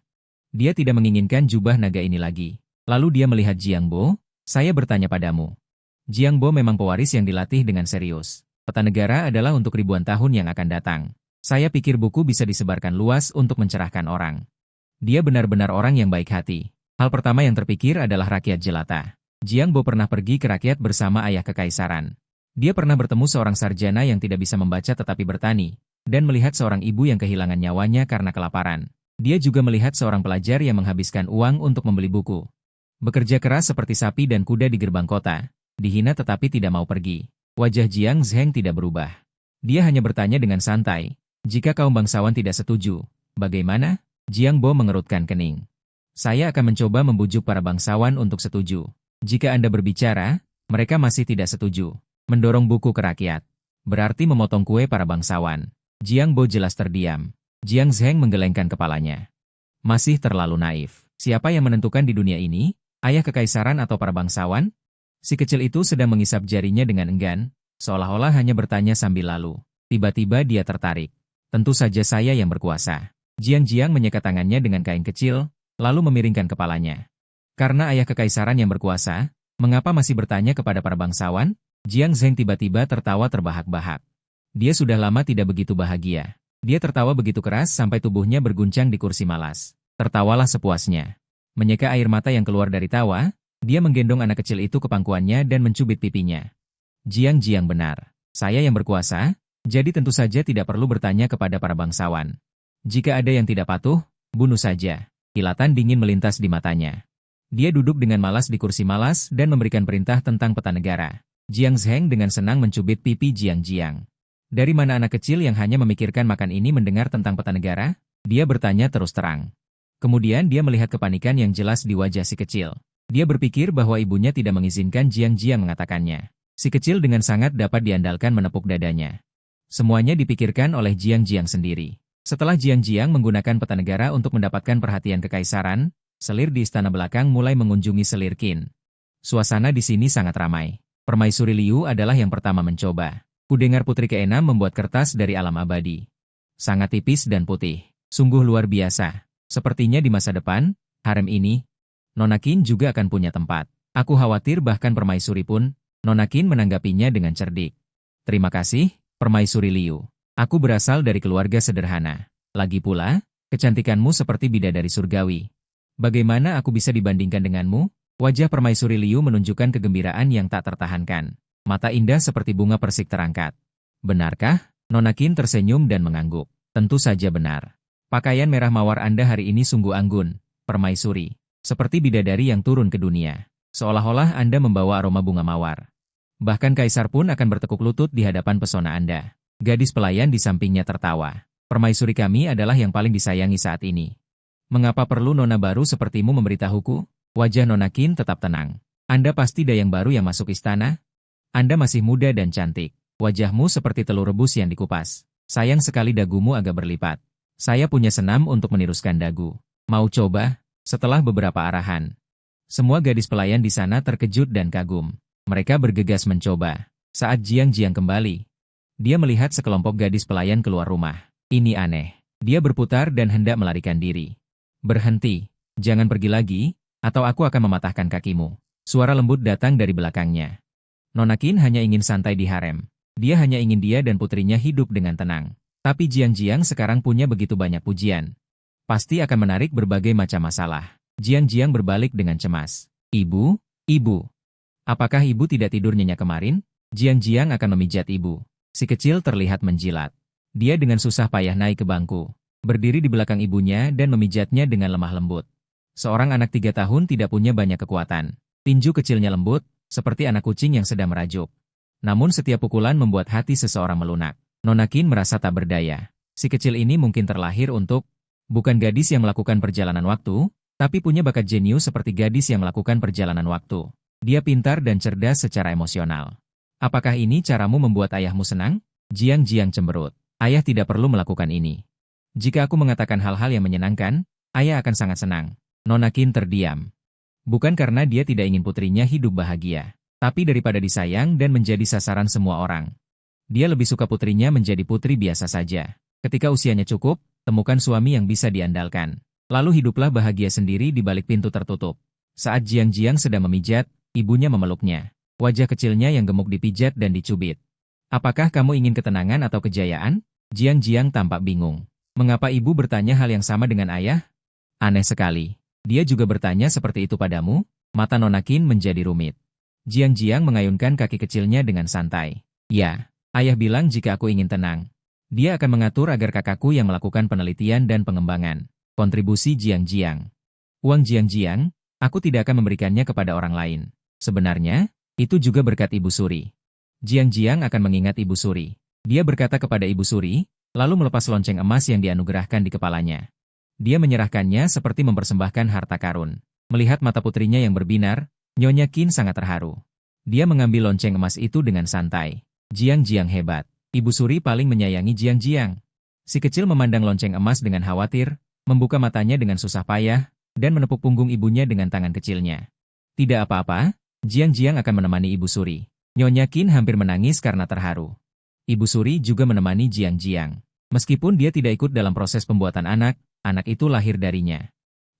Speaker 1: Dia tidak menginginkan jubah naga ini lagi. Lalu dia melihat Jiang Bo, saya bertanya padamu. Jiang Bo memang pewaris yang dilatih dengan serius. Peta negara adalah untuk ribuan tahun yang akan datang. Saya pikir buku bisa disebarkan luas untuk mencerahkan orang. Dia benar-benar orang yang baik hati. Hal pertama yang terpikir adalah rakyat jelata. Jiang Bo pernah pergi ke rakyat bersama ayah kekaisaran. Dia pernah bertemu seorang sarjana yang tidak bisa membaca tetapi bertani, dan melihat seorang ibu yang kehilangan nyawanya karena kelaparan. Dia juga melihat seorang pelajar yang menghabiskan uang untuk membeli buku. Bekerja keras seperti sapi dan kuda di gerbang kota, dihina tetapi tidak mau pergi. Wajah Jiang Zhen tidak berubah. Dia hanya bertanya dengan santai, jika kaum bangsawan tidak setuju, bagaimana? Jiang Bo mengerutkan kening. Saya akan mencoba membujuk para bangsawan untuk setuju. Jika Anda berbicara, mereka masih tidak setuju. Mendorong buku ke rakyat. Berarti memotong kue para bangsawan. Jiang Bo jelas terdiam. Jiang Zhen menggelengkan kepalanya. Masih terlalu naif. Siapa yang menentukan di dunia ini? Ayah kekaisaran atau para bangsawan? Si kecil itu sedang mengisap jarinya dengan enggan, seolah-olah hanya bertanya sambil lalu. Tiba-tiba dia tertarik. Tentu saja saya yang berkuasa. Jiang menyeka tangannya dengan kain kecil, lalu memiringkan kepalanya. Karena ayah kekaisaran yang berkuasa, mengapa masih bertanya kepada para bangsawan? Jiang Zhen tiba-tiba tertawa terbahak-bahak. Dia sudah lama tidak begitu bahagia. Dia tertawa begitu keras sampai tubuhnya berguncang di kursi malas. Tertawalah sepuasnya. Menyeka air mata yang keluar dari tawa, dia menggendong anak kecil itu ke pangkuannya dan mencubit pipinya. Jiang benar. Saya yang berkuasa, jadi tentu saja tidak perlu bertanya kepada para bangsawan. Jika ada yang tidak patuh, bunuh saja. Kilatan dingin melintas di matanya. Dia duduk dengan malas di kursi malas dan memberikan perintah tentang peta negara. Jiang Zheng dengan senang mencubit pipi Jiang Jiang. Dari mana anak kecil yang hanya memikirkan makan ini mendengar tentang peta negara? Dia bertanya terus terang. Kemudian dia melihat kepanikan yang jelas di wajah si kecil. Dia berpikir bahwa ibunya tidak mengizinkan Jiang Jiang mengatakannya. Si kecil dengan sangat dapat diandalkan menepuk dadanya. Semuanya dipikirkan oleh Jiang Jiang sendiri. Setelah Jiang Jiang menggunakan peta negara untuk mendapatkan perhatian kekaisaran, selir di istana belakang mulai mengunjungi selir Qin. Suasana di sini sangat ramai. Permaisuri Liu adalah yang pertama mencoba. Kudengar putri keenam membuat kertas dari alam abadi. Sangat tipis dan putih. Sungguh luar biasa. Sepertinya di masa depan, harem ini, Nona Qin juga akan punya tempat. Aku khawatir bahkan permaisuri pun, Nona Qin menanggapinya dengan cerdik. Terima kasih, Permaisuri Liu. Aku berasal dari keluarga sederhana. Lagi pula, kecantikanmu seperti bidadari surgawi. Bagaimana aku bisa dibandingkan denganmu? Wajah Permaisuri Liu menunjukkan kegembiraan yang tak tertahankan. Mata indah seperti bunga persik terangkat. Benarkah? Nona Qin tersenyum dan mengangguk. Tentu saja benar. Pakaian merah mawar Anda hari ini sungguh anggun, Permaisuri. Seperti bidadari yang turun ke dunia. Seolah-olah Anda membawa aroma bunga mawar. Bahkan kaisar pun akan bertekuk lutut di hadapan pesona Anda. Gadis pelayan di sampingnya tertawa. Permaisuri kami adalah yang paling disayangi saat ini. Mengapa perlu nona baru sepertimu memberitahuku? Wajah Nona Qin tetap tenang. Anda pasti dayang baru yang masuk istana? Anda masih muda dan cantik. Wajahmu seperti telur rebus yang dikupas. Sayang sekali dagumu agak berlipat. Saya punya senam untuk meniruskan dagu. Mau coba? Setelah beberapa arahan. Semua gadis pelayan di sana terkejut dan kagum. Mereka bergegas mencoba. Saat Jiang Jiang kembali, dia melihat sekelompok gadis pelayan keluar rumah. Ini aneh. Dia berputar dan hendak melarikan diri. Berhenti. Jangan pergi lagi, atau aku akan mematahkan kakimu. Suara lembut datang dari belakangnya. Nona Qin hanya ingin santai di harem. Dia hanya ingin dia dan putrinya hidup dengan tenang. Tapi Jiang Jiang sekarang punya begitu banyak pujian. Pasti akan menarik berbagai macam masalah. Jiang Jiang berbalik dengan cemas. Ibu, ibu. Apakah ibu tidak tidur nyenyak kemarin? Jiang Jiang akan memijat ibu. Si kecil terlihat menjilat. Dia dengan susah payah naik ke bangku. Berdiri di belakang ibunya dan memijatnya dengan lemah lembut. Seorang anak 3 tahun tidak punya banyak kekuatan. Tinju kecilnya lembut, seperti anak kucing yang sedang merajuk. Namun setiap pukulan membuat hati seseorang melunak. Nona Qin merasa tak berdaya. Si kecil ini mungkin terlahir untuk bukan gadis yang melakukan perjalanan waktu, tapi punya bakat jenius seperti gadis yang melakukan perjalanan waktu. Dia pintar dan cerdas secara emosional. Apakah ini caramu membuat ayahmu senang? Jiang Jiang cemberut. Ayah tidak perlu melakukan ini. Jika aku mengatakan hal-hal yang menyenangkan, ayah akan sangat senang. Nona Qin terdiam. Bukan karena dia tidak ingin putrinya hidup bahagia, tapi daripada disayang dan menjadi sasaran semua orang. Dia lebih suka putrinya menjadi putri biasa saja. Ketika usianya cukup, temukan suami yang bisa diandalkan. Lalu hiduplah bahagia sendiri di balik pintu tertutup. Saat Jiang Jiang sedang memijat, ibunya memeluknya. Wajah kecilnya yang gemuk dipijat dan dicubit. Apakah kamu ingin ketenangan atau kejayaan? Jiang Jiang tampak bingung. Mengapa ibu bertanya hal yang sama dengan ayah? Aneh sekali. Dia juga bertanya seperti itu padamu? Mata Nona Qin menjadi rumit. Jiang Jiang mengayunkan kaki kecilnya dengan santai. Ya, ayah bilang jika aku ingin tenang. Dia akan mengatur agar kakakku yang melakukan penelitian dan pengembangan. Kontribusi Jiang Jiang. Uang Jiang Jiang, aku tidak akan memberikannya kepada orang lain. Sebenarnya, itu juga berkat Ibu Suri. Jiang Jiang akan mengingat Ibu Suri. Dia berkata kepada Ibu Suri, lalu melepas lonceng emas yang dianugerahkan di kepalanya. Dia menyerahkannya seperti mempersembahkan harta karun. Melihat mata putrinya yang berbinar, Nyonya Qin sangat terharu. Dia mengambil lonceng emas itu dengan santai. Jiang Jiang hebat. Ibu Suri paling menyayangi Jiang Jiang. Si kecil memandang lonceng emas dengan khawatir, membuka matanya dengan susah payah, dan menepuk punggung ibunya dengan tangan kecilnya. Tidak apa-apa, Jiang Jiang akan menemani Ibu Suri. Nyonya Qin hampir menangis karena terharu. Ibu Suri juga menemani Jiang Jiang. Meskipun dia tidak ikut dalam proses pembuatan anak itu lahir darinya.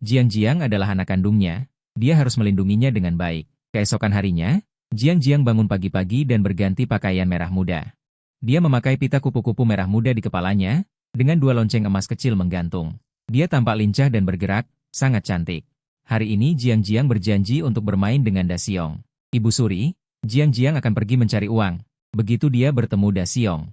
Speaker 1: Jiang Jiang adalah anak kandungnya, dia harus melindunginya dengan baik. Keesokan harinya, Jiang Jiang bangun pagi-pagi dan berganti pakaian merah muda. Dia memakai pita kupu-kupu merah muda di kepalanya, dengan 2 lonceng emas kecil menggantung. Dia tampak lincah dan bergerak, sangat cantik. Hari ini Jiang Jiang berjanji untuk bermain dengan Da Xiong. Ibu Suri, Jiang Jiang akan pergi mencari uang. Begitu dia bertemu Da Xiong.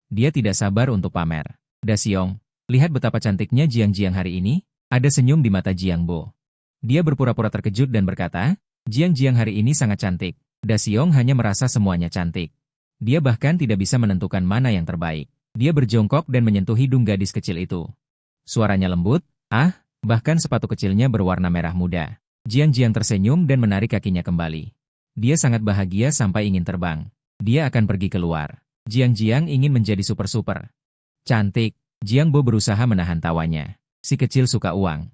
Speaker 1: Dia tidak sabar untuk pamer. Da Xiong, lihat betapa cantiknya Jiang Jiang hari ini. Ada senyum di mata Jiang Bo. Dia berpura-pura terkejut dan berkata, Jiang hari ini sangat cantik. Da Xiong hanya merasa semuanya cantik. Dia bahkan tidak bisa menentukan mana yang terbaik. Dia berjongkok dan menyentuh hidung gadis kecil itu. Suaranya lembut, bahkan sepatu kecilnya berwarna merah muda. Jiang tersenyum dan menarik kakinya kembali. Dia sangat bahagia sampai ingin terbang. Dia akan pergi keluar. Jiang ingin menjadi super-super. Cantik. Jiang Bo berusaha menahan tawanya. Si kecil suka uang.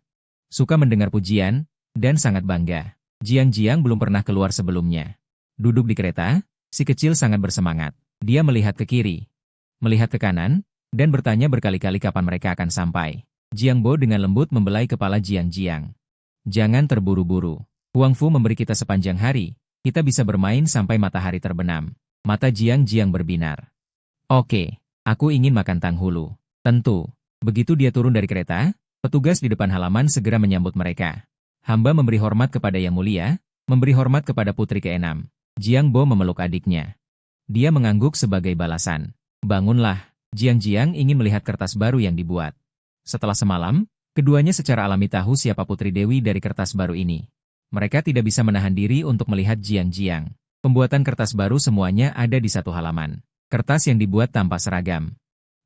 Speaker 1: Suka mendengar pujian, dan sangat bangga. Jiang belum pernah keluar sebelumnya. Duduk di kereta, si kecil sangat bersemangat. Dia melihat ke kiri, melihat ke kanan, dan bertanya berkali-kali kapan mereka akan sampai. Jiang Bo dengan lembut membelai kepala Jiang. Jangan terburu-buru. Huang Fu memberi kita sepanjang hari, kita bisa bermain sampai matahari terbenam. Mata Jiang berbinar. Oke, aku ingin makan tanghulu. Tentu. Begitu dia turun dari kereta, petugas di depan halaman segera menyambut mereka. Hamba memberi hormat kepada Yang Mulia, memberi hormat kepada putri keenam. Jiang Bo memeluk adiknya. Dia mengangguk sebagai balasan. Bangunlah. Jiang ingin melihat kertas baru yang dibuat. Setelah semalam, keduanya secara alami tahu siapa putri dewi dari kertas baru ini. Mereka tidak bisa menahan diri untuk melihat Jiang. Pembuatan kertas baru semuanya ada di satu halaman. Kertas yang dibuat tanpa seragam.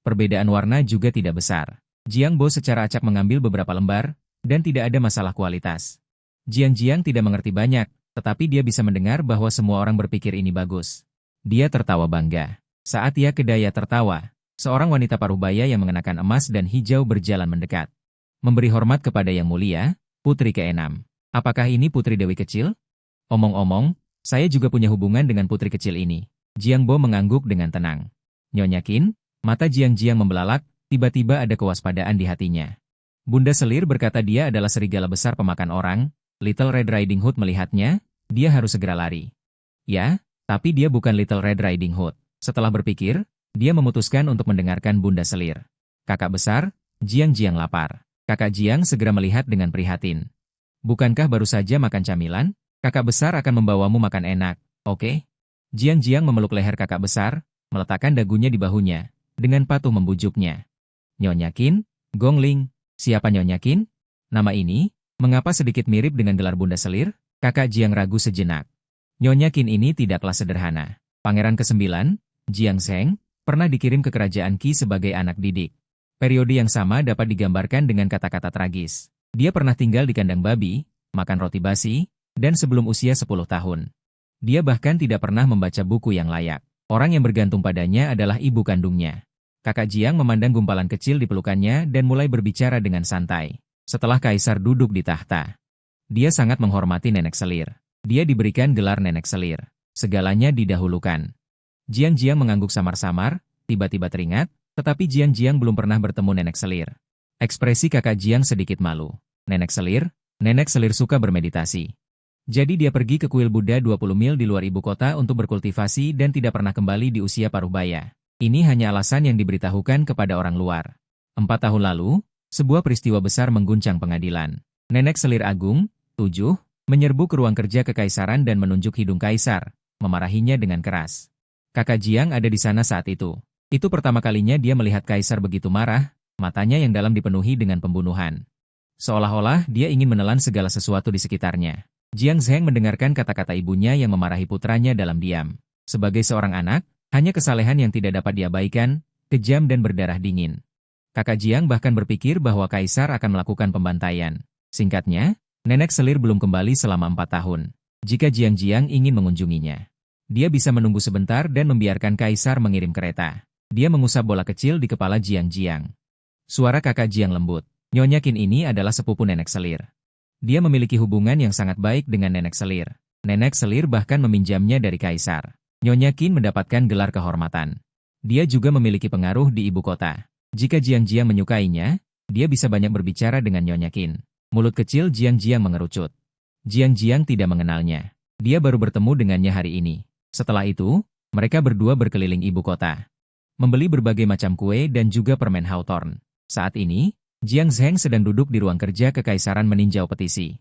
Speaker 1: Perbedaan warna juga tidak besar. Jiang Bo secara acak mengambil beberapa lembar, dan tidak ada masalah kualitas. Jiang tidak mengerti banyak, tetapi dia bisa mendengar bahwa semua orang berpikir ini bagus. Dia tertawa bangga. Saat ia kedaya tertawa, seorang wanita parubaya yang mengenakan emas dan hijau berjalan mendekat. Memberi hormat kepada Yang Mulia, putri keenam. Apakah ini putri dewi kecil? Omong-omong, saya juga punya hubungan dengan putri kecil ini. Jiang Bo mengangguk dengan tenang. Nyonya Qin, mata Jiang membelalak, tiba-tiba ada kewaspadaan di hatinya. Bunda Selir berkata dia adalah serigala besar pemakan orang. Little Red Riding Hood melihatnya, dia harus segera lari. Ya, tapi dia bukan Little Red Riding Hood. Setelah berpikir, dia memutuskan untuk mendengarkan Bunda Selir. Kakak besar, Jiang lapar. Kakak Jiang segera melihat dengan prihatin. Bukankah baru saja makan camilan? Kakak besar akan membawamu makan enak, oke? Jiang memeluk leher kakak besar, meletakkan dagunya di bahunya, dengan patuh membujuknya. Nyonya Qin, Gong Ling, siapa Nyonya Qin? Nama ini, mengapa sedikit mirip dengan gelar Bunda Selir? Kakak Jiang ragu sejenak. Nyonya Qin ini tidaklah sederhana. Pangeran ke-9, Jiang Zheng, pernah dikirim ke kerajaan Qi sebagai anak didik. Periode yang sama dapat digambarkan dengan kata-kata tragis. Dia pernah tinggal di kandang babi, makan roti basi, dan sebelum usia 10 tahun. Dia bahkan tidak pernah membaca buku yang layak. Orang yang bergantung padanya adalah ibu kandungnya. Kakak Jiang memandang gumpalan kecil di pelukannya dan mulai berbicara dengan santai. Setelah kaisar duduk di tahta, dia sangat menghormati Nenek Selir. Dia diberikan gelar Nenek Selir. Segalanya didahulukan. Jiang mengangguk samar-samar, tiba-tiba teringat, tetapi Jiang belum pernah bertemu Nenek Selir. Ekspresi kakak Jiang sedikit malu. Nenek Selir suka bermeditasi. Jadi dia pergi ke kuil Buddha 20 mil di luar ibu kota untuk berkultivasi dan tidak pernah kembali di usia parubaya. Ini hanya alasan yang diberitahukan kepada orang luar. 4 tahun lalu, sebuah peristiwa besar mengguncang pengadilan. Nenek Selir Agung, 7, menyerbu ke ruang kerja kekaisaran dan menunjuk hidung kaisar, memarahinya dengan keras. Kakak Jiang ada di sana saat itu. Itu pertama kalinya dia melihat kaisar begitu marah, matanya yang dalam dipenuhi dengan pembunuhan. Seolah-olah dia ingin menelan segala sesuatu di sekitarnya. Jiang Zheng mendengarkan kata-kata ibunya yang memarahi putranya dalam diam. Sebagai seorang anak, hanya kesalehan yang tidak dapat diabaikan, kejam dan berdarah dingin. Kakak Jiang bahkan berpikir bahwa kaisar akan melakukan pembantaian. Singkatnya, Nenek Selir belum kembali selama 4 tahun. Jika Jiang ingin mengunjunginya, dia bisa menunggu sebentar dan membiarkan kaisar mengirim kereta. Dia mengusap bola kecil di kepala Jiang. Suara kakak Jiang lembut. Nyonya Qin ini adalah sepupu Nenek Selir. Dia memiliki hubungan yang sangat baik dengan Nenek Selir. Nenek Selir bahkan meminjamnya dari kaisar. Nyonya Qin mendapatkan gelar kehormatan. Dia juga memiliki pengaruh di ibu kota. Jika Jiang menyukainya, dia bisa banyak berbicara dengan Nyonya Qin. Mulut kecil Jiang mengerucut. Jiang tidak mengenalnya. Dia baru bertemu dengannya hari ini. Setelah itu, mereka berdua berkeliling ibu kota. Membeli berbagai macam kue dan juga permen Hawthorne. Saat ini, Jiang Zheng sedang duduk di ruang kerja kekaisaran meninjau petisi.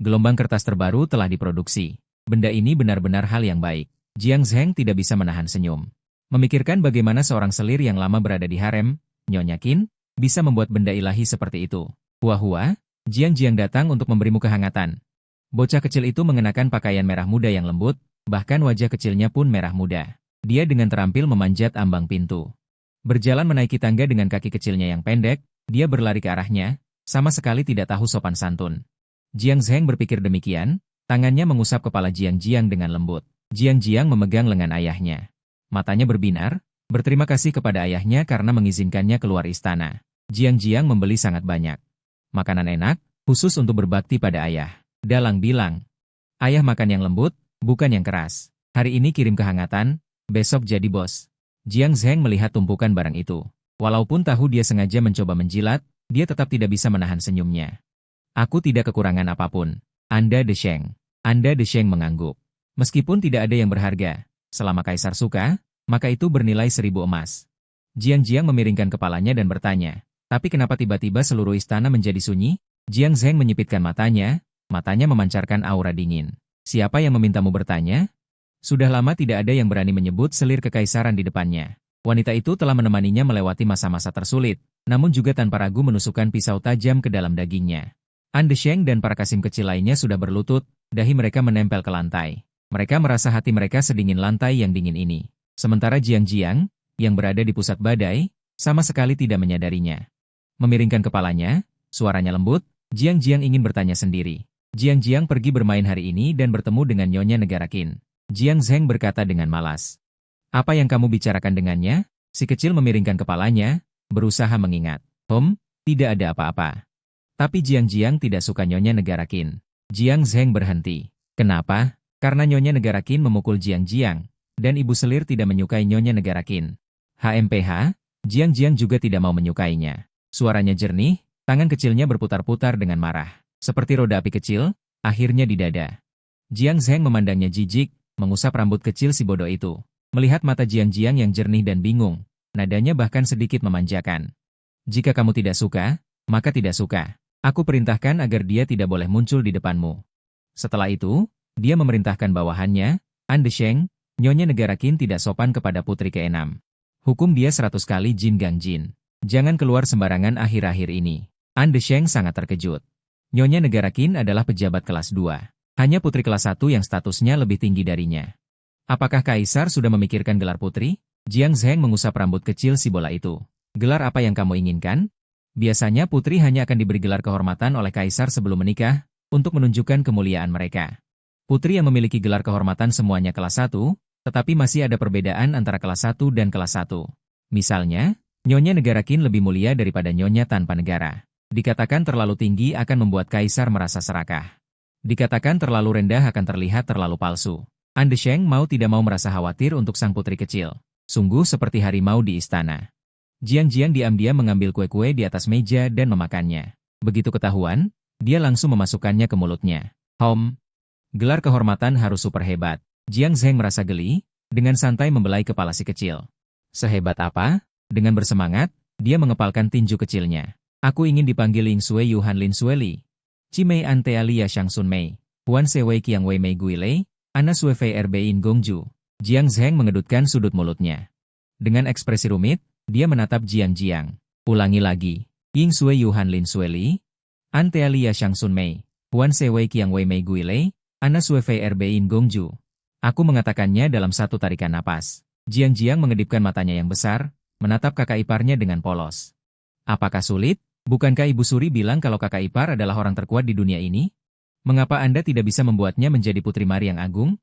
Speaker 1: Gelombang kertas terbaru telah diproduksi. Benda ini benar-benar hal yang baik. Jiang Zheng tidak bisa menahan senyum. Memikirkan bagaimana seorang selir yang lama berada di harem, Nyonya Qin, bisa membuat benda ilahi seperti itu. Hua-hua, Jiang datang untuk memberimu kehangatan. Bocah kecil itu mengenakan pakaian merah muda yang lembut, bahkan wajah kecilnya pun merah muda. Dia dengan terampil memanjat ambang pintu. Berjalan menaiki tangga dengan kaki kecilnya yang pendek, dia berlari ke arahnya, sama sekali tidak tahu sopan santun. Jiang Zheng berpikir demikian, tangannya mengusap kepala Jiang dengan lembut. Jiang memegang lengan ayahnya. Matanya berbinar, berterima kasih kepada ayahnya karena mengizinkannya keluar istana. Jiang membeli sangat banyak makanan enak, khusus untuk berbakti pada ayah. Dalang bilang, ayah makan yang lembut, bukan yang keras. Hari ini kirim kehangatan, besok jadi bos. Jiang Zheng melihat tumpukan barang itu. Walaupun tahu dia sengaja mencoba menjilat, dia tetap tidak bisa menahan senyumnya. Aku tidak kekurangan apapun. Anda Desheng. Anda Desheng mengangguk. Meskipun tidak ada yang berharga, selama kaisar suka, maka itu bernilai 1000 emas. Jiang memiringkan kepalanya dan bertanya, tapi kenapa tiba-tiba seluruh istana menjadi sunyi? Jiang Zheng menyipitkan matanya memancarkan aura dingin. Siapa yang memintamu bertanya? Sudah lama tidak ada yang berani menyebut selir kekaisaran di depannya. Wanita itu telah menemaninya melewati masa-masa tersulit, namun juga tanpa ragu menusukkan pisau tajam ke dalam dagingnya. An Desheng dan para kasim kecil lainnya sudah berlutut, dahi mereka menempel ke lantai. Mereka merasa hati mereka sedingin lantai yang dingin ini. Sementara Jiang, yang berada di pusat badai, sama sekali tidak menyadarinya. Memiringkan kepalanya, suaranya lembut, Jiang ingin bertanya sendiri. Jiang pergi bermain hari ini dan bertemu dengan Nyonya Negara Qin. Jiang Zheng berkata dengan malas. Apa yang kamu bicarakan dengannya? Si kecil memiringkan kepalanya, berusaha mengingat. Tidak ada apa-apa. Tapi Jiang tidak suka Nyonya Negara Qin. Jiang Zheng berhenti. Kenapa? Karena Nyonya Negara Qin memukul Jiang, dan ibu selir tidak menyukai Nyonya Negara Qin. HMPH, Jiang juga tidak mau menyukainya. Suaranya jernih, tangan kecilnya berputar-putar dengan marah. Seperti roda api kecil, akhirnya di dada. Jiang Zheng memandangnya jijik, mengusap rambut kecil si bodoh itu. Melihat mata Jiang yang jernih dan bingung, nadanya bahkan sedikit memanjakan. Jika kamu tidak suka, maka tidak suka. Aku perintahkan agar dia tidak boleh muncul di depanmu. Setelah itu, dia memerintahkan bawahannya, An Desheng, Nyonya Negara Qin tidak sopan kepada putri ke-6. Hukum dia 100 kali Jin Gang Jin. Jangan keluar sembarangan akhir-akhir ini. An Desheng sangat terkejut. Nyonya Negara Qin adalah pejabat kelas 2. Hanya putri kelas 1 yang statusnya lebih tinggi darinya. Apakah kaisar sudah memikirkan gelar putri? Jiang Zheng mengusap rambut kecil si bola itu. Gelar apa yang kamu inginkan? Biasanya putri hanya akan diberi gelar kehormatan oleh kaisar sebelum menikah, untuk menunjukkan kemuliaan mereka. Putri yang memiliki gelar kehormatan semuanya kelas 1, tetapi masih ada perbedaan antara kelas 1 dan kelas 1. Misalnya, Nyonya Negara Qin lebih mulia daripada Nyonya tanpa negara. Dikatakan terlalu tinggi akan membuat kaisar merasa serakah. Dikatakan terlalu rendah akan terlihat terlalu palsu. An Desheng mau tidak mau merasa khawatir untuk sang putri kecil. Sungguh seperti harimau di istana. Jiang diam-diam mengambil kue-kue di atas meja dan memakannya. Begitu ketahuan, dia langsung memasukkannya ke mulutnya. Gelar kehormatan harus super hebat. Jiang Zheng merasa geli, dengan santai membelai kepala si kecil. Sehebat apa? Dengan bersemangat, dia mengepalkan tinju kecilnya. Aku ingin dipanggil Ling Sui Yuhan Lin Sui Li. Cimei Ante Alia Shang Sun Mei. Huan Sewei Qiang Wei Mei Gui Lei. Ana Sui Fei Erbein Gongju. Jiang Zheng mengedutkan sudut mulutnya. Dengan ekspresi rumit, dia menatap Jiang. Ulangi lagi. Ying Sui Yuhan Lin Sui Li. Ante Alia Shang Sun Mei. Huan Sewei Qiang Wei Mei Gui Lei. Ana Sui Fei Erbein Gongju. Aku mengatakannya dalam satu tarikan napas. Jiang mengedipkan matanya yang besar, menatap kakak iparnya dengan polos. Apakah sulit? Bukankah Ibu Suri bilang kalau kakak ipar adalah orang terkuat di dunia ini? Mengapa Anda tidak bisa membuatnya menjadi putri Mari yang agung?